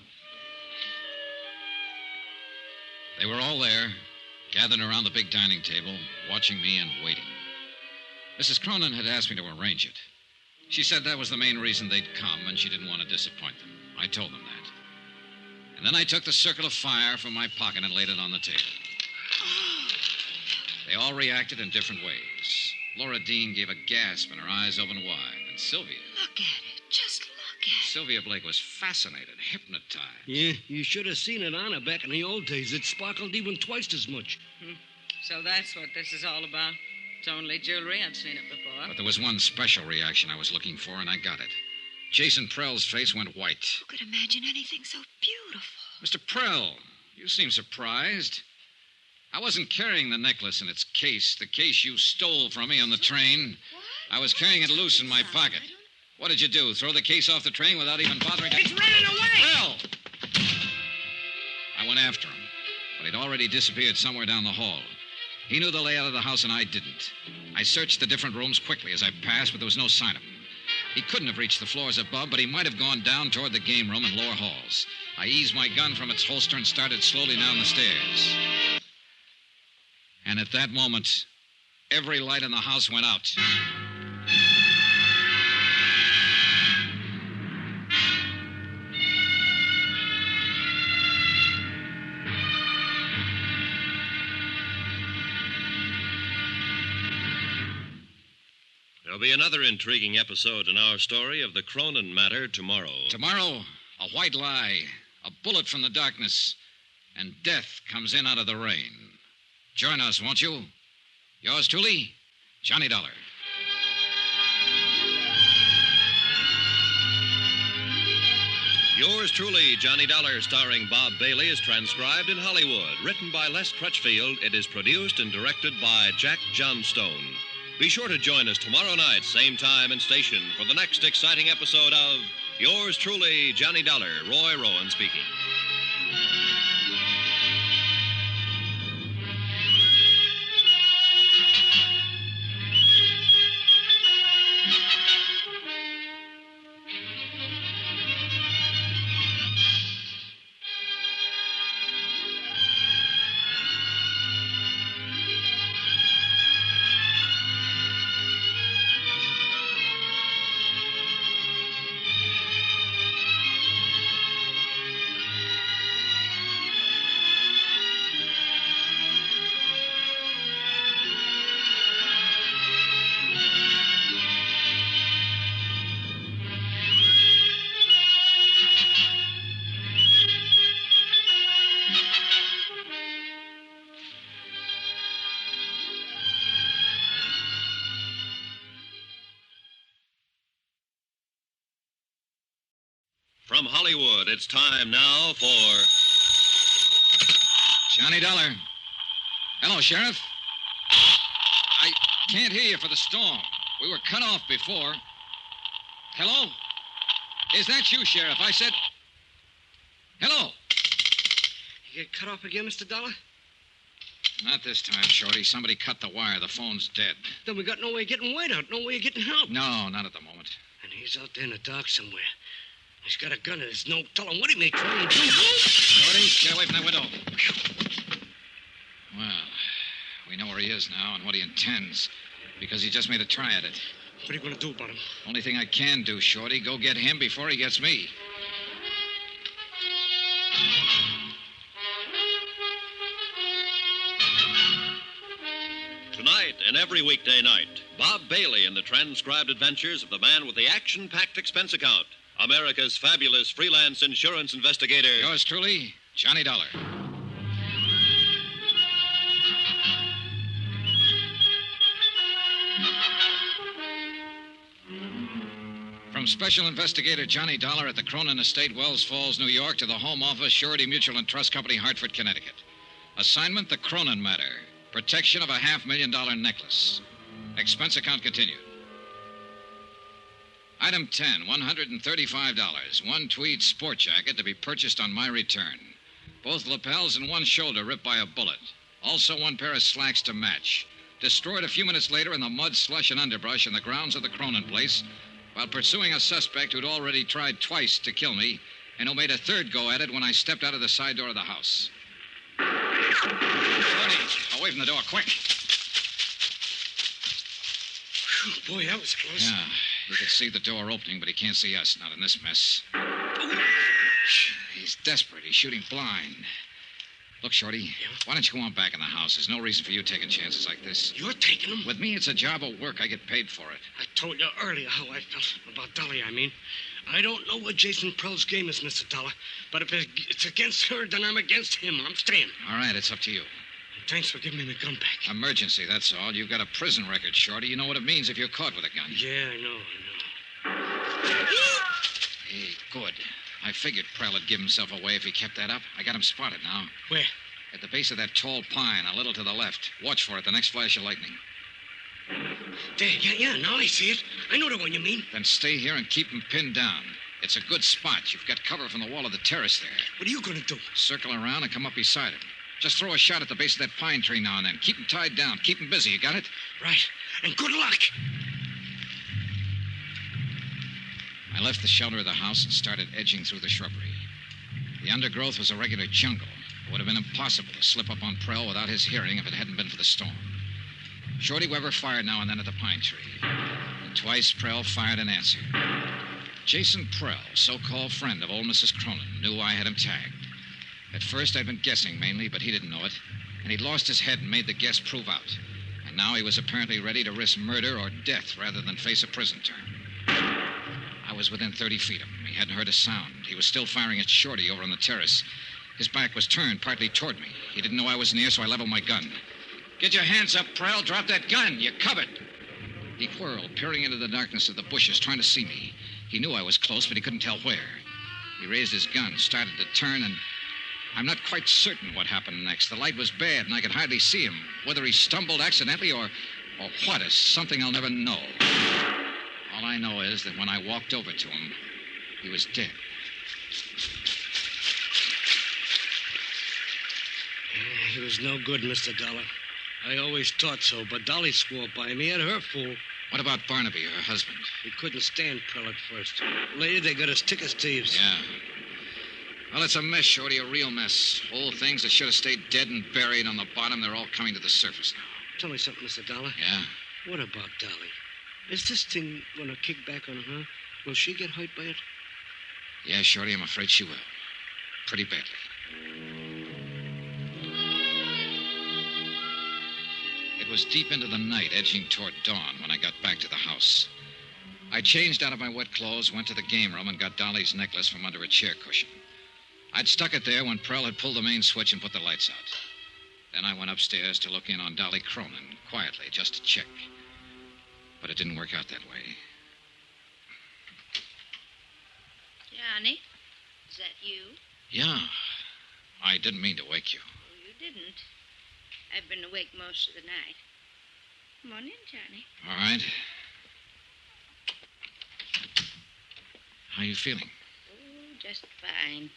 They were all there, gathered around the big dining table, watching me and waiting. Mrs. Cronin had asked me to arrange it. She said that was the main reason they'd come, and she didn't want to disappoint them. I told them that. And then I took the circle of fire from my pocket and laid it on the table. They all reacted in different ways. Laura Dean gave a gasp and her eyes opened wide. And Sylvia... Look at it. Just look at it. Sylvia Blake was fascinated, hypnotized. Yeah, you should have seen it on her back in the old days. It sparkled even twice as much. So that's what this is all about. It's only jewelry. I've seen it before. But there was one special reaction I was looking for, and I got it. Jason Prell's face went white. Who could imagine anything so beautiful? Mr. Prell, you seem surprised. I wasn't carrying the necklace in its case, the case you stole from me on the train. What? I was carrying it loose in my pocket. What did you do, throw the case off the train without even bothering to... It's running away! Prell! I went after him, but he'd already disappeared somewhere down the hall. He knew the layout of the house, and I didn't. I searched the different rooms quickly as I passed, but there was no sign of him. He couldn't have reached the floors above, but he might have gone down toward the game room and lower halls. I eased my gun from its holster and started slowly down the stairs. And at that moment, every light in the house went out. There'll be another intriguing episode in our story of the Cronin matter tomorrow. Tomorrow, a white lie, a bullet from the darkness, and death comes in out of the rain. Join us, won't you? Yours truly, Johnny Dollar. Yours truly, Johnny Dollar, starring Bob Bailey, is transcribed in Hollywood. Written by Les Crutchfield, it is produced and directed by Jack Johnstone. Be sure to join us tomorrow night, same time and station, for the next exciting episode of Yours truly, Johnny Dollar. Roy Rowan speaking. From Hollywood, it's time now for... Johnny Dollar. Hello, Sheriff. I can't hear you for the storm. We were cut off before. Hello? Is that you, Sheriff? I said... Hello? You get cut off again, Mr. Dollar? Not this time, Shorty. Somebody cut the wire. The phone's dead. Then we got no way of getting White out, no way of getting help. No, not at the moment. And he's out there in the dark somewhere. He's got a gun and there's no telling what he may try and do. Shorty, get away from that window. Well, we know where he is now and what he intends, because he just made a try at it. What are you going to do about him? Only thing I can do, Shorty, go get him before he gets me. Tonight and every weekday night, Bob Bailey in the transcribed adventures of the man with the action-packed expense account. America's fabulous freelance insurance investigator. Yours truly, Johnny Dollar. From Special Investigator Johnny Dollar at the Cronin Estate, Wells Falls, New York, to the Home Office, Surety Mutual and Trust Company, Hartford, Connecticut. Assignment, the Cronin matter. Protection of a $500,000 necklace. Expense account continued. Item 10, $135. One tweed sport jacket to be purchased on my return. Both lapels and one shoulder ripped by a bullet. Also one pair of slacks to match. Destroyed a few minutes later in the mud, slush, and underbrush in the grounds of the Cronin place while pursuing a suspect who'd already tried twice to kill me and who made a third go at it when I stepped out of the side door of the house. Tony, away from the door, quick. Whew, boy, that was close. Yeah. He could see the door opening, but he can't see us, not in this mess. He's desperate. He's shooting blind. Look, Shorty, why don't you go on back in the house? There's no reason for you taking chances like this. You're taking them? With me, it's a job of work. I get paid for it. I told you earlier how I felt about Dolly, I mean. I don't know what Jason Prell's game is, Mr. Dollar, but if it's against her, then I'm against him. I'm staying. All right, it's up to you. Thanks for giving me my gun back. Emergency, that's all. You've got a prison record, Shorty. You know what it means if you're caught with a gun. Yeah, I know. Hey, good. I figured Prell would give himself away if he kept that up. I got him spotted now. Where? At the base of that tall pine, a little to the left. Watch for it, the next flash of lightning. There, yeah, now I see it. I know the one you mean. Then stay here and keep him pinned down. It's a good spot. You've got cover from the wall of the terrace there. What are you going to do? Circle around and come up beside him. Just throw a shot at the base of that pine tree now and then. Keep him tied down. Keep him busy. You got it? Right. And good luck. I left the shelter of the house and started edging through the shrubbery. The undergrowth was a regular jungle. It would have been impossible to slip up on Prell without his hearing if it hadn't been for the storm. Shorty Weber fired now and then at the pine tree. And twice Prell fired in answer. Jason Prell, so-called friend of old Mrs. Cronin, knew I had him tagged. At first, I'd been guessing mainly, but he didn't know it. And he'd lost his head and made the guess prove out. And now he was apparently ready to risk murder or death rather than face a prison term. I was within 30 feet of him. He hadn't heard a sound. He was still firing at Shorty over on the terrace. His back was turned partly toward me. He didn't know I was near, so I leveled my gun. Get your hands up, Prell. Drop that gun. You're covered. He whirled, peering into the darkness of the bushes, trying to see me. He knew I was close, but he couldn't tell where. He raised his gun, started to turn, and I'm not quite certain what happened next. The light was bad, and I could hardly see him. Whether he stumbled accidentally or what is something I'll never know. All I know is that when I walked over to him, he was dead. He was no good, Mr. Dollar. I always thought so, but Dolly swore by him. He had her fool. What about Barnaby, her husband? He couldn't stand Pearl at first. Later, they got us thick as thieves. Yeah. Well, it's a mess, Shorty, a real mess. Old things that should have stayed dead and buried on the bottom, they're all coming to the surface now. Tell me something, Mr. Dollar. Yeah? What about Dolly? Is this thing going to kick back on her? Will she get hurt by it? Yeah, Shorty, I'm afraid she will. Pretty badly. It was deep into the night, edging toward dawn, when I got back to the house. I changed out of my wet clothes, went to the game room, and got Dolly's necklace from under a chair cushion. I'd stuck it there when Pearl had pulled the main switch and put the lights out. Then I went upstairs to look in on Dolly Cronin, quietly, just to check. But it didn't work out that way. Johnny, is that you? Yeah. I didn't mean to wake you. Oh, you didn't. I've been awake most of the night. Come on in, Johnny. All right. How are you feeling? Oh, just fine.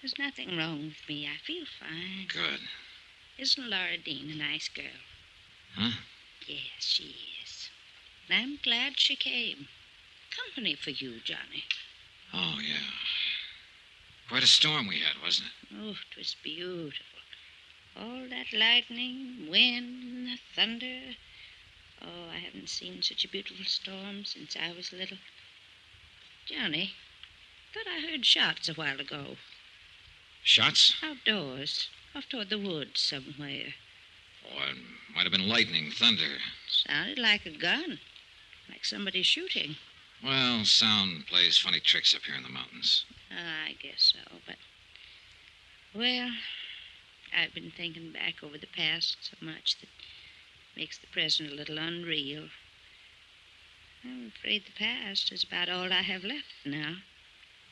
There's nothing wrong with me. I feel fine. Good. Isn't Laura Dean a nice girl? Huh? Yes, she is. And I'm glad she came. Company for you, Johnny. Oh, yeah. Quite a storm we had, wasn't it? Oh, it was beautiful. All that lightning, wind, and the thunder. Oh, I haven't seen such a beautiful storm since I was little. Johnny, thought I heard shots a while ago. Shots? Outdoors, off toward the woods somewhere. Oh, it might have been lightning, thunder. Sounded like a gun, like somebody shooting. Well, sound plays funny tricks up here in the mountains. I guess so, but... Well, I've been thinking back over the past so much that makes the present a little unreal. I'm afraid the past is about all I have left now.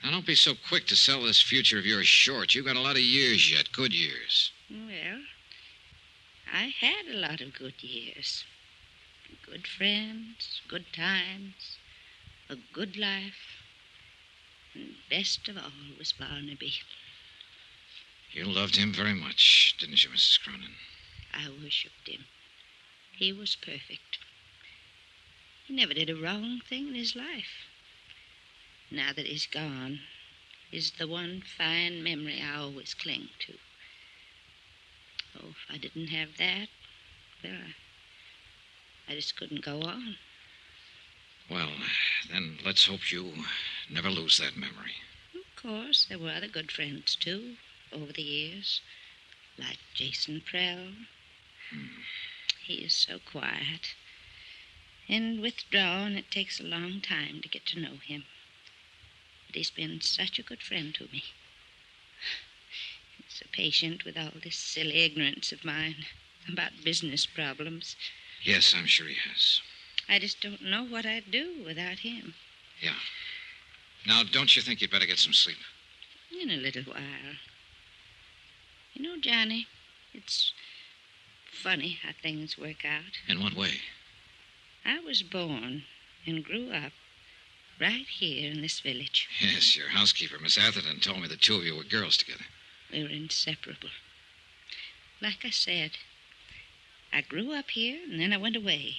Now, don't be so quick to sell this future of yours short. You've got a lot of years yet, good years. Well, I had a lot of good years. Good friends, good times, a good life. And best of all was Barnaby. You loved him very much, didn't you, Mrs. Cronin? I worshipped him. He was perfect. He never did a wrong thing in his life. Now that he's gone, he's the one fine memory I always cling to. Oh, if I didn't have that, well, I just couldn't go on. Well, then let's hope you never lose that memory. Of course, there were other good friends, too, over the years, like Jason Prell. He is so quiet and withdrawn, it takes a long time to get to know him. But he's been such a good friend to me. He's so patient with all this silly ignorance of mine about business problems. Yes, I'm sure he has. I just don't know what I'd do without him. Yeah. Now, don't you think you'd better get some sleep? In a little while. You know, Johnny, it's funny how things work out. In what way? I was born and grew up right here in this village. Yes, your housekeeper, Miss Atherton, told me the two of you were girls together. We were inseparable. Like I said, I grew up here and then I went away.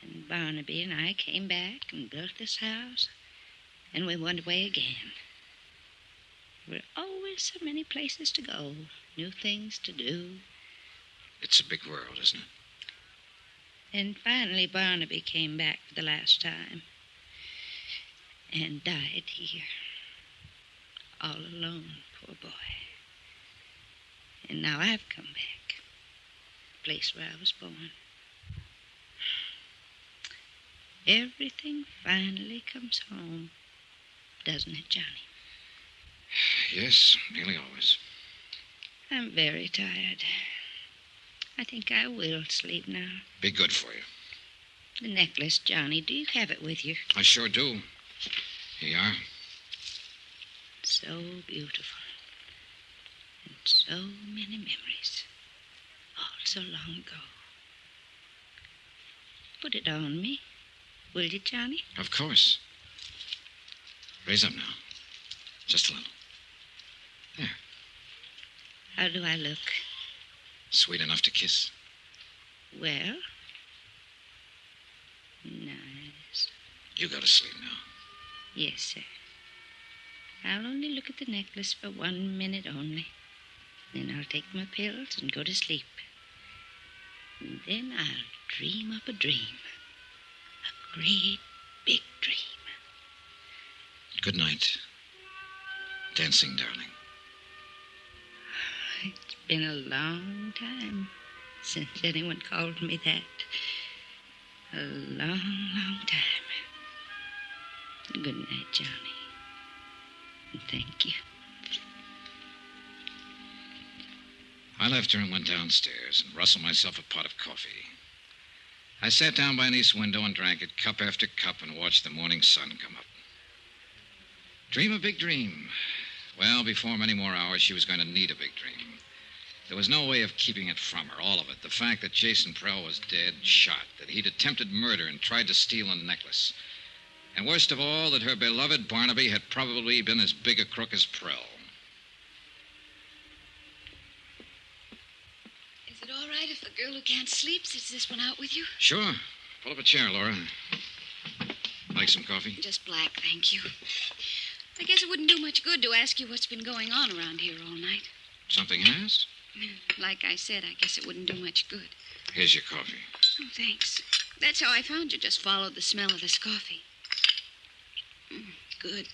And Barnaby and I came back and built this house, and we went away again. There were always so many places to go, new things to do. It's a big world, isn't it? And finally Barnaby came back for the last time and died here. All alone, poor boy. And now I've come back, the place where I was born. Everything finally comes home, doesn't it, Johnny? Yes, nearly always. I'm very tired. I think I will sleep now. Be good for you. The necklace, Johnny, do you have it with you? I sure do. Here you are. So beautiful. And so many memories. All so long ago. Put it on me. Will you, Johnny? Of course. Raise up now. Just a little. There. How do I look? Sweet enough to kiss. Well? Nice. You go to sleep now. Yes, sir. I'll only look at the necklace for 1 minute only. Then I'll take my pills and go to sleep. And then I'll dream up a dream. A great big dream. Good night, dancing darling. It's been a long time since anyone called me that. A long, long time. Good night, Johnny. And thank you. I left her and went downstairs and rustled myself a pot of coffee. I sat down by an east window and drank it cup after cup and watched the morning sun come up. Dream a big dream. Well, before many more hours, she was going to need a big dream. There was no way of keeping it from her, all of it. The fact that Jason Prell was dead, shot, that he'd attempted murder and tried to steal a necklace. And worst of all, that her beloved Barnaby had probably been as big a crook as Prell. Is it all right if the girl who can't sleep sits this one out with you? Sure. Pull up a chair, Laura. Like some coffee? Just black, thank you. I guess it wouldn't do much good to ask you what's been going on around here all night. Something has? Like I said, I guess it wouldn't do much good. Here's your coffee. Oh, thanks. That's how I found you. Just followed the smell of this coffee. Good.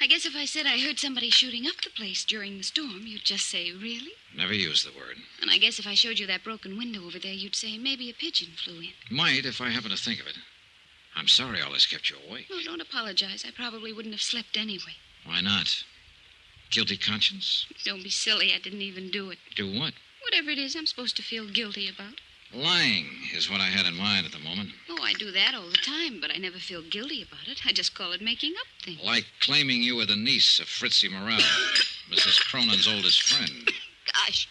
I guess if I said I heard somebody shooting up the place during the storm, you'd just say, really? Never used the word. And I guess if I showed you that broken window over there, you'd say maybe a pigeon flew in. Might, if I happen to think of it. I'm sorry all this kept you awake. Oh, don't apologize. I probably wouldn't have slept anyway. Why not? Guilty conscience? Don't be silly. I didn't even do it. Do what? Whatever it is I'm supposed to feel guilty about. Lying is what I had in mind at the moment. Oh, I do that all the time, but I never feel guilty about it. I just call it making up things. Like claiming you were the niece of Fritzie Morel, Mrs. Cronin's oldest friend. Gosh,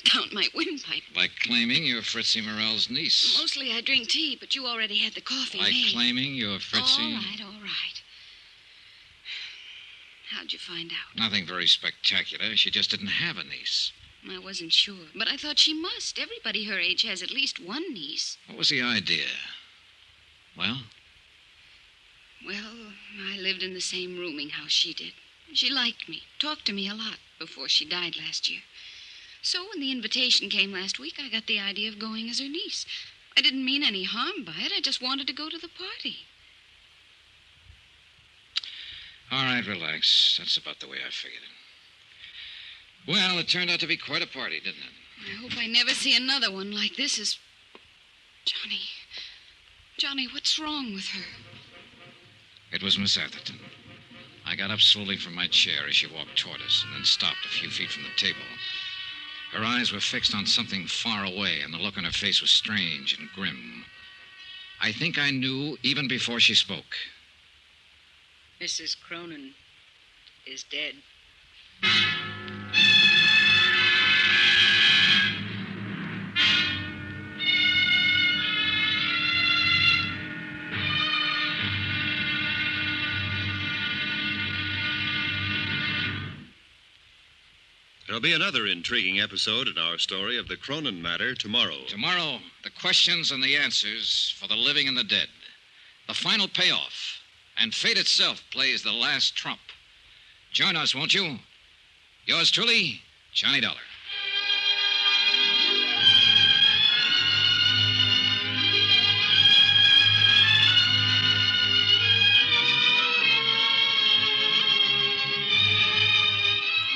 count my windpipe. Like claiming you're Fritzie Morel's niece. Mostly I drink tea, but you already had the coffee Like made. claiming you're Fritzie... All right. How'd you find out? Nothing very spectacular. She just didn't have a niece. I wasn't sure, but I thought she must. Everybody her age has at least one niece. What was the idea? Well? Well, I lived in the same rooming house she did. She liked me, talked to me a lot before she died last year. So when the invitation came last week, I got the idea of going as her niece. I didn't mean any harm by it. I just wanted to go to the party. All right, relax. That's about the way I figured it. Well, it turned out to be quite a party, didn't it? I hope I never see another one like this. Johnny, what's wrong with her? It was Miss Atherton. I got up slowly from my chair as she walked toward us and then stopped a few feet from the table. Her eyes were fixed on something far away, and the look on her face was strange and grim. I think I knew even before she spoke. Mrs. Cronin is dead. There'll be another intriguing episode in our story of the Cronin matter tomorrow. Tomorrow, the questions and the answers for the living and the dead. The final payoff. And fate itself plays the last trump. Join us, won't you? Yours truly, Johnny Dollar.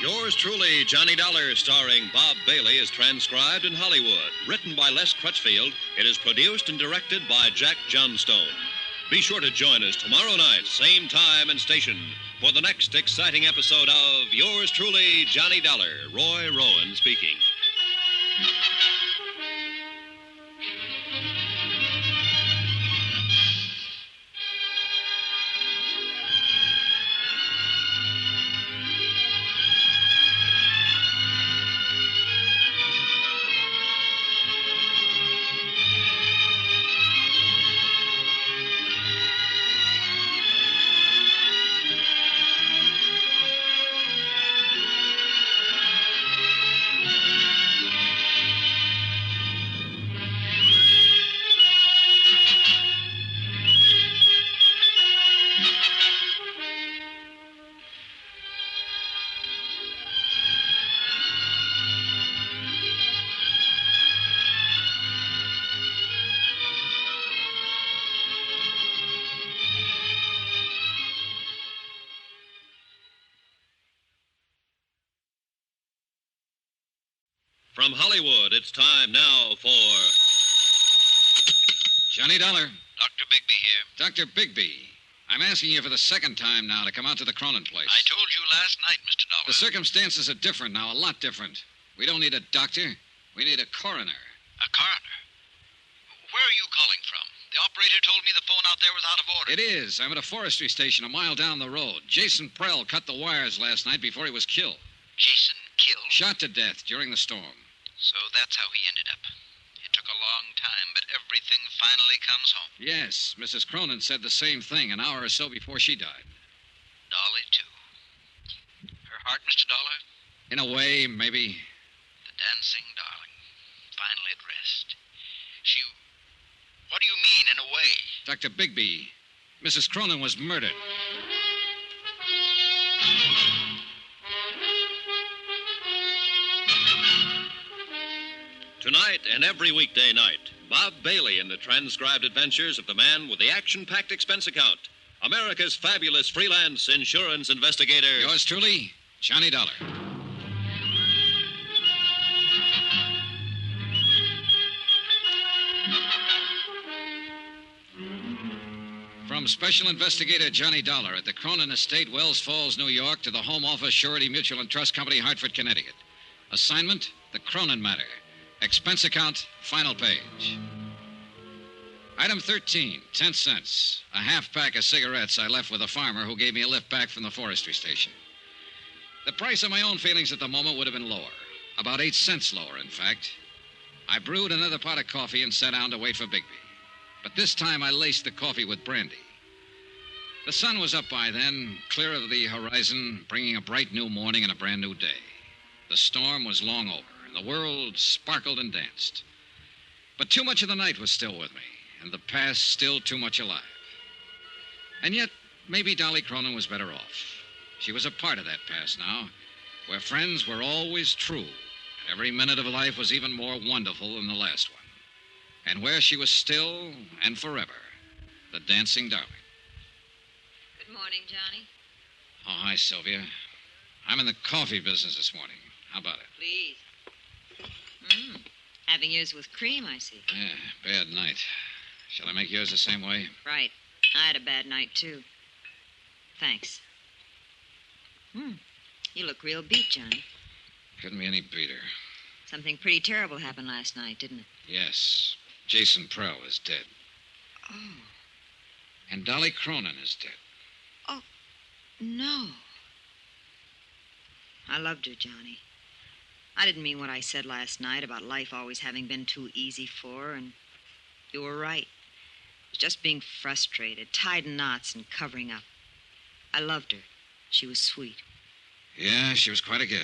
Yours truly, Johnny Dollar, starring Bob Bailey, is transcribed in Hollywood. Written by Les Crutchfield, it is produced and directed by Jack Johnstone. Be sure to join us tomorrow night, same time and station, for the next exciting episode of Yours truly, Johnny Dollar. Roy Rowan speaking. From Hollywood, it's time now for... Johnny Dollar. Dr. Bigby here. Dr. Bigby. I'm asking you for the second time now to come out to the Cronin place. I told you last night, Mr. Dollar. The circumstances are different now, a lot different. We don't need a doctor. We need a coroner. A coroner? Where are you calling from? The operator told me the phone out there was out of order. It is. I'm at a forestry station a mile down the road. Jason Prell cut the wires last night before he was killed. Jason killed? Shot to death during the storm. So that's how he ended up. It took a long time, but everything finally comes home. Yes, Mrs. Cronin said the same thing an hour or so before she died. Dolly, too. Her heart, Mr. Dollar? In a way, maybe. The dancing darling. Finally at rest. She... What do you mean, in a way? Dr. Bigby, Mrs. Cronin was murdered. Tonight and every weekday night, Bob Bailey in the transcribed adventures of the man with the action-packed expense account. America's fabulous freelance insurance investigator. Yours truly, Johnny Dollar. From Special Investigator Johnny Dollar at the Cronin Estate, Wells Falls, New York, to the Home Office, Surety Mutual and Trust Company, Hartford, Connecticut. Assignment, the Cronin matter. Expense account, final page. Item 13, 10 cents. A half pack of cigarettes I left with a farmer who gave me a lift back from the forestry station. The price of my own feelings at the moment would have been lower. About 8 cents lower, in fact. I brewed another pot of coffee and sat down to wait for Bigby. But this time I laced the coffee with brandy. The sun was up by then, clear of the horizon, bringing a bright new morning and a brand new day. The storm was long over, and the world sparkled and danced. But too much of the night was still with me, and the past still too much alive. And yet, maybe Dolly Cronin was better off. She was a part of that past now, where friends were always true, and every minute of life was even more wonderful than the last one. And where she was still and forever, the dancing darling. Good morning, Johnny. Oh, hi, Sylvia. I'm in the coffee business this morning. How about it? Please. Having yours with cream, I see. Yeah, bad night. Shall I make yours the same way? Right. I had a bad night, too. Thanks. You look real beat, Johnny. Couldn't be any beater. Something pretty terrible happened last night, didn't it? Yes. Jason Prell is dead. Oh. And Dolly Cronin is dead. Oh, no. I loved her, Johnny. I didn't mean what I said last night about life always having been too easy for her, and you were right. It was just being frustrated, tied in knots and covering up. I loved her. She was sweet. Yeah, she was quite a girl.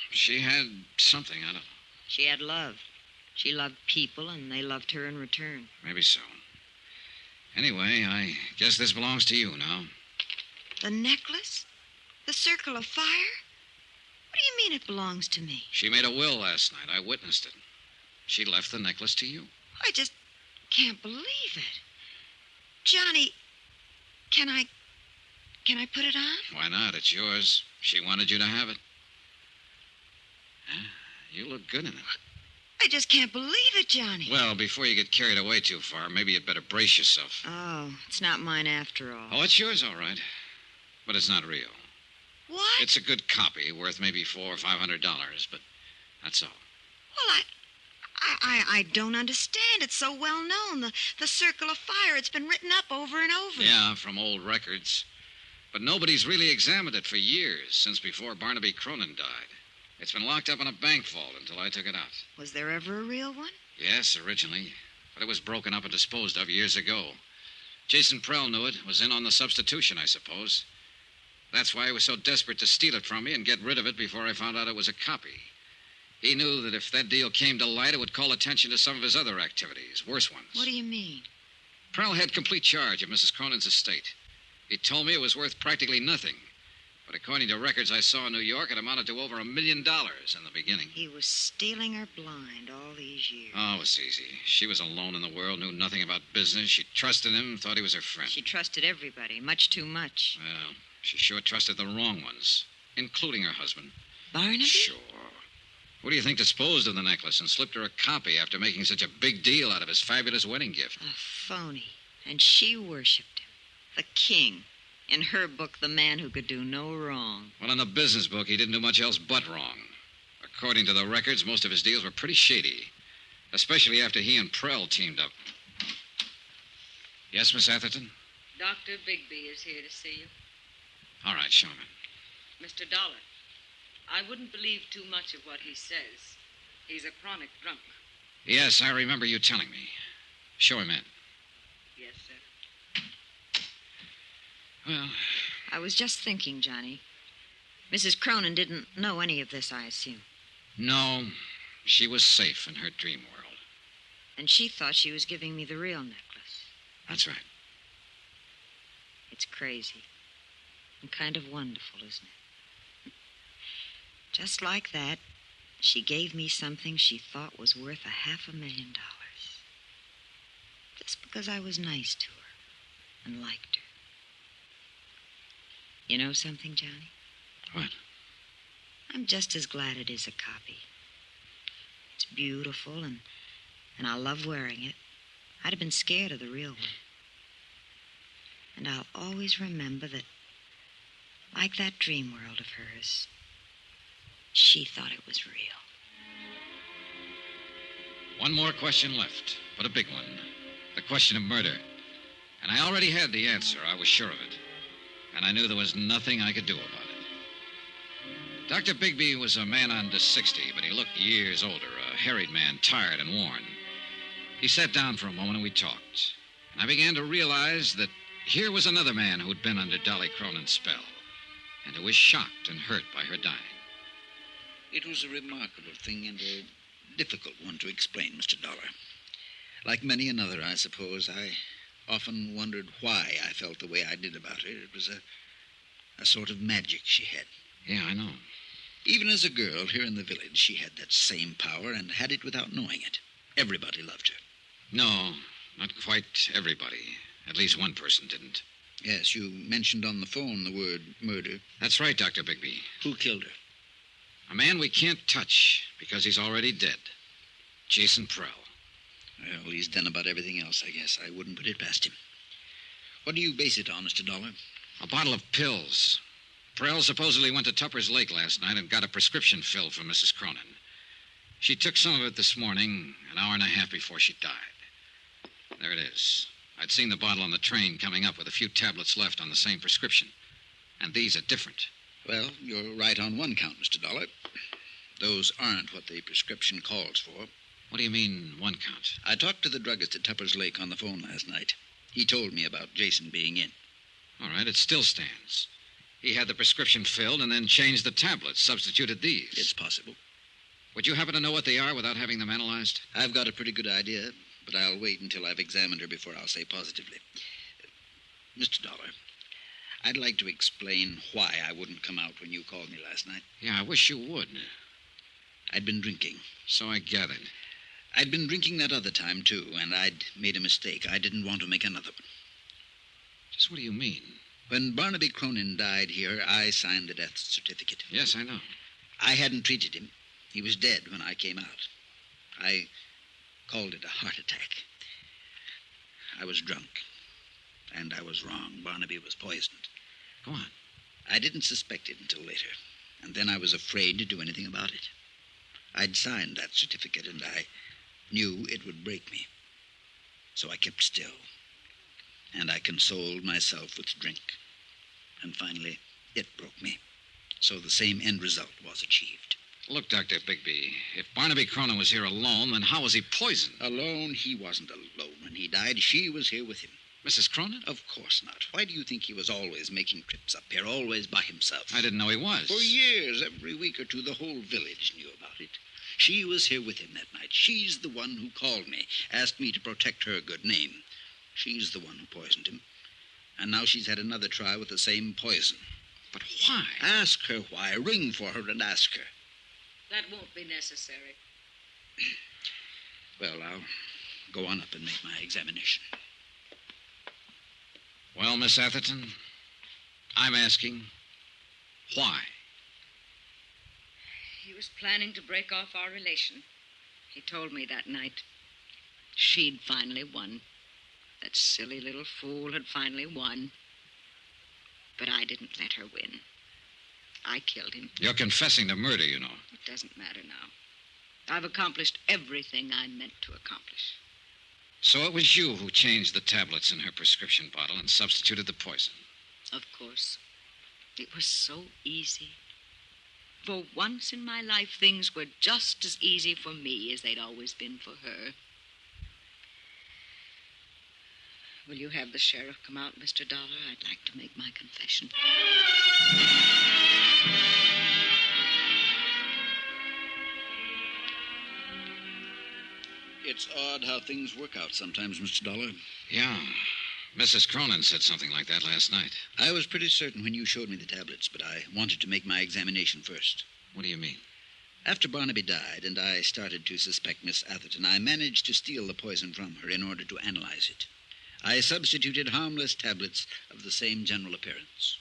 She had something, I don't know. She had love. She loved people, and they loved her in return. Maybe so. Anyway, I guess this belongs to you now. The necklace? The circle of fire? What do you mean it belongs to me? She made a will last night. I witnessed it. She left the necklace to you. I just can't believe it. Johnny, can I put it on? Why not? It's yours. She wanted you to have it. You look good in it. I just can't believe it, Johnny. Well, before you get carried away too far, maybe you'd better brace yourself. Oh, it's not mine after all. Oh, it's yours, all right. But it's not real. What? It's a good copy, worth maybe $400 or $500, but that's all. Well, I don't understand. It's so well known. The circle of fire. It's been written up over and over. Yeah, from old records. But nobody's really examined it for years, since before Barnaby Cronin died. It's been locked up in a bank vault until I took it out. Was there ever a real one? Yes, originally. But it was broken up and disposed of years ago. Jason Prell knew it. Was in on the substitution, I suppose. That's why he was so desperate to steal it from me and get rid of it before I found out it was a copy. He knew that if that deal came to light, it would call attention to some of his other activities, worse ones. What do you mean? Prell had complete charge of Mrs. Cronin's estate. He told me it was worth practically nothing. But according to records I saw in New York, it amounted to over $1 million in the beginning. He was stealing her blind all these years. Oh, it was easy. She was alone in the world, knew nothing about business. She trusted him, thought he was her friend. She trusted everybody, much too much. Well, she sure trusted the wrong ones, including her husband. Barnaby? Sure. Who do you think disposed of the necklace and slipped her a copy after making such a big deal out of his fabulous wedding gift? A phony. And she worshipped him. The king. In her book, the man who could do no wrong. Well, in the business book, he didn't do much else but wrong. According to the records, most of his deals were pretty shady. Especially after he and Prell teamed up. Yes, Miss Atherton? Dr. Bigby is here to see you. All right, show him in. Mr. Dollar, I wouldn't believe too much of what he says. He's a chronic drunk. Yes, I remember you telling me. Show him in. Yes, sir. Well, I was just thinking, Johnny. Mrs. Cronin didn't know any of this, I assume. no, she was safe in her dream world. And she thought she was giving me the real necklace. That's right. It's crazy. And kind of wonderful, isn't it? Just like that, she gave me something she thought was worth $500,000. Just because I was nice to her and liked her. You know something, Johnny? What? I'm just as glad it is a copy. It's beautiful, and I love wearing it. I'd have been scared of the real one. And I'll always remember that, like that dream world of hers, she thought it was real. One more question left, but a big one. The question of murder. And I already had the answer. I was sure of it. And I knew there was nothing I could do about it. Dr. Bigby was a man under 60, but he looked years older, a harried man, tired and worn. He sat down for a moment and we talked. And I began to realize that here was another man who'd been under Dolly Cronin's spell, and who was shocked and hurt by her dying. It was a remarkable thing and a difficult one to explain, Mr. Dollar. Like many another, I suppose, I often wondered why I felt the way I did about her. It was a sort of magic she had. Yeah, I know. Even as a girl here in the village, she had that same power and had it without knowing it. Everybody loved her. No, not quite everybody. At least one person didn't. Yes, you mentioned on the phone the word murder. That's right, Dr. Bigby. Who killed her? A man we can't touch because he's already dead. Jason Prell. Well, he's done about everything else, I guess. I wouldn't put it past him. What do you base it on, Mr. Dollar? A bottle of pills. Prell supposedly went to Tupper's Lake last night and got a prescription filled from Mrs. Cronin. She took some of it this morning, an hour and a half before she died. There it is. I'd seen the bottle on the train coming up with a few tablets left on the same prescription. And these are different. Well, you're right on one count, Mr. Dollar. Those aren't what the prescription calls for. What do you mean, one count? I talked to the druggist at Tupper's Lake on the phone last night. He told me about Jason being in. All right, it still stands. He had the prescription filled and then changed the tablets, substituted these. It's possible. Would you happen to know what they are without having them analyzed? I've got a pretty good idea, but I'll wait until I've examined her before I'll say positively. Mr. Dollar, I'd like to explain why I wouldn't come out when you called me last night. Yeah, I wish you would. I'd been drinking. So I gathered. I'd been drinking that other time, too, and I'd made a mistake. I didn't want to make another one. Just what do you mean? When Barnaby Cronin died here, I signed the death certificate. Yes, I know. I hadn't treated him. He was dead when I came out. I called it a heart attack. I was drunk, and I was wrong. Barnaby was poisoned. Go on. I didn't suspect it until later, and then I was afraid to do anything about it. I'd signed that certificate, and I knew it would break me. So I kept still, and I consoled myself with drink. And finally, it broke me. So the same end result was achieved. Look, Dr. Bigby, if Barnaby Cronin was here alone, then how was he poisoned? Alone? He wasn't alone when he died. She was here with him. Mrs. Cronin? Of course not. Why do you think he was always making trips up here, always by himself? I didn't know he was. For years, every week or two, the whole village knew about it. She was here with him that night. She's the one who called me, asked me to protect her good name. She's the one who poisoned him. And now she's had another try with the same poison. But why? Ask her why. Ring for her and ask her. That won't be necessary. Well, I'll go on up and make my examination. Well, Miss Atherton, I'm asking, why? He was planning to break off our relation. He told me that night. She'd finally won. That silly little fool had finally won. But I didn't let her win. I killed him. You're confessing to murder, you know. It doesn't matter now. I've accomplished everything I meant to accomplish. So it was you who changed the tablets in her prescription bottle and substituted the poison. Of course. It was so easy. For once in my life, things were just as easy for me as they'd always been for her. Will you have the sheriff come out, Mr. Dollar? I'd like to make my confession. It's odd how things work out sometimes, Mr. Dollar. Yeah. Mrs. Cronin said something like that last night. I was pretty certain when you showed me the tablets, but I wanted to make my examination first. What do you mean? After Barnaby died and I started to suspect Miss Atherton, I managed to steal the poison from her in order to analyze it. I substituted harmless tablets of the same general appearance.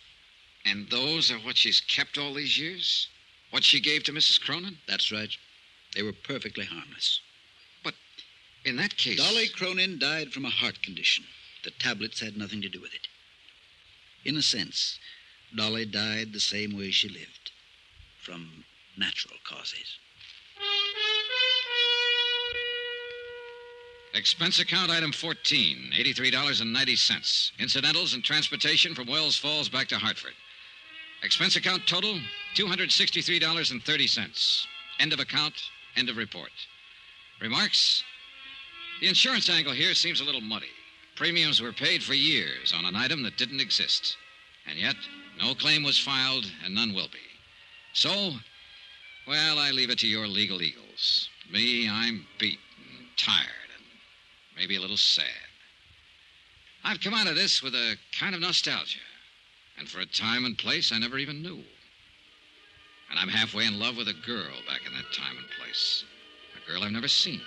And those are what she's kept all these years? What she gave to Mrs. Cronin? That's right. They were perfectly harmless. But in that case... Dolly Cronin died from a heart condition. The tablets had nothing to do with it. In a sense, Dolly died the same way she lived, from natural causes. Expense account item 14, $83.90. Incidentals and transportation from Wells Falls back to Hartford. Expense account total, $263.30. End of account, end of report. Remarks? The insurance angle here seems a little muddy. Premiums were paid for years on an item that didn't exist. And yet, no claim was filed and none will be. So, well, I leave it to your legal eagles. Me, I'm beat and tired and maybe a little sad. I've come out of this with a kind of nostalgia. And for a time and place I never even knew. And I'm halfway in love with a girl back in that time and place. A girl I've never seen.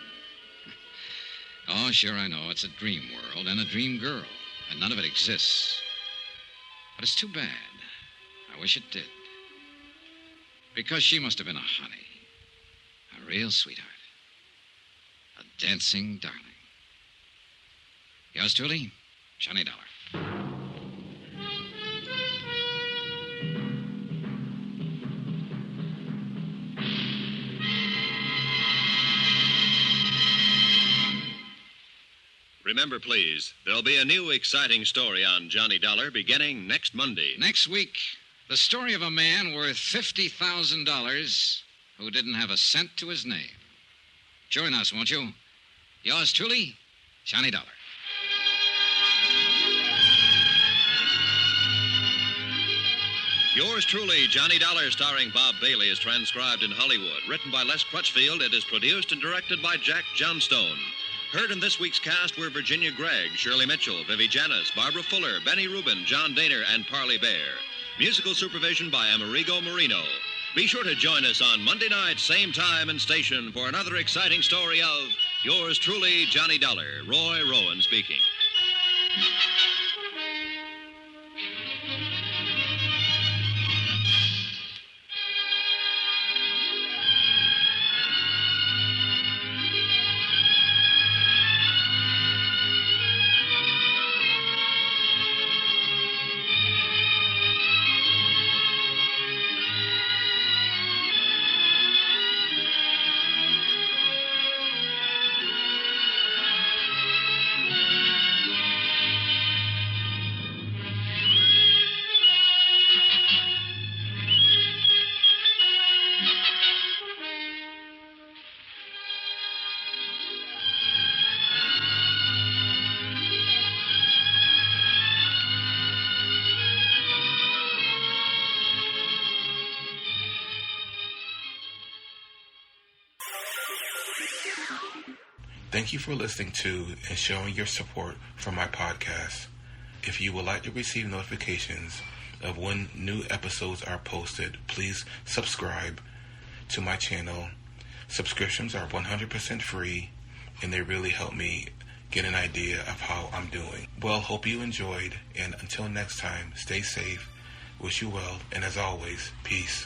Oh, sure, I know. It's a dream world and a dream girl, and none of it exists. But it's too bad. I wish it did. Because she must have been a honey. A real sweetheart. A dancing darling. Yours truly, Johnny Dollar. Remember, please, there'll be a new exciting story on Johnny Dollar beginning next Monday. Next week, the story of a man worth $50,000 who didn't have a cent to his name. Join us, won't you? Yours truly, Johnny Dollar. Yours truly, Johnny Dollar, starring Bob Bailey, is transcribed in Hollywood. Written by Les Crutchfield, it is produced and directed by Jack Johnstone. Heard in this week's cast were Virginia Gregg, Shirley Mitchell, Vivi Janiss, Barbara Fuller, Benny Rubin, John Dehner, and Parley Baer. Musical supervision by Amerigo Marino. Be sure to join us on Monday night, same time and station, for another exciting story of yours truly, Johnny Dollar. Roy Rowan speaking. Thank you for listening to and showing your support for my podcast. If you would like to receive notifications of when new episodes are posted, please subscribe to my channel. Subscriptions are 100% free, and they really help me get an idea of how I'm doing. Well, hope you enjoyed, and until next time, stay safe, wish you well, and as always, peace.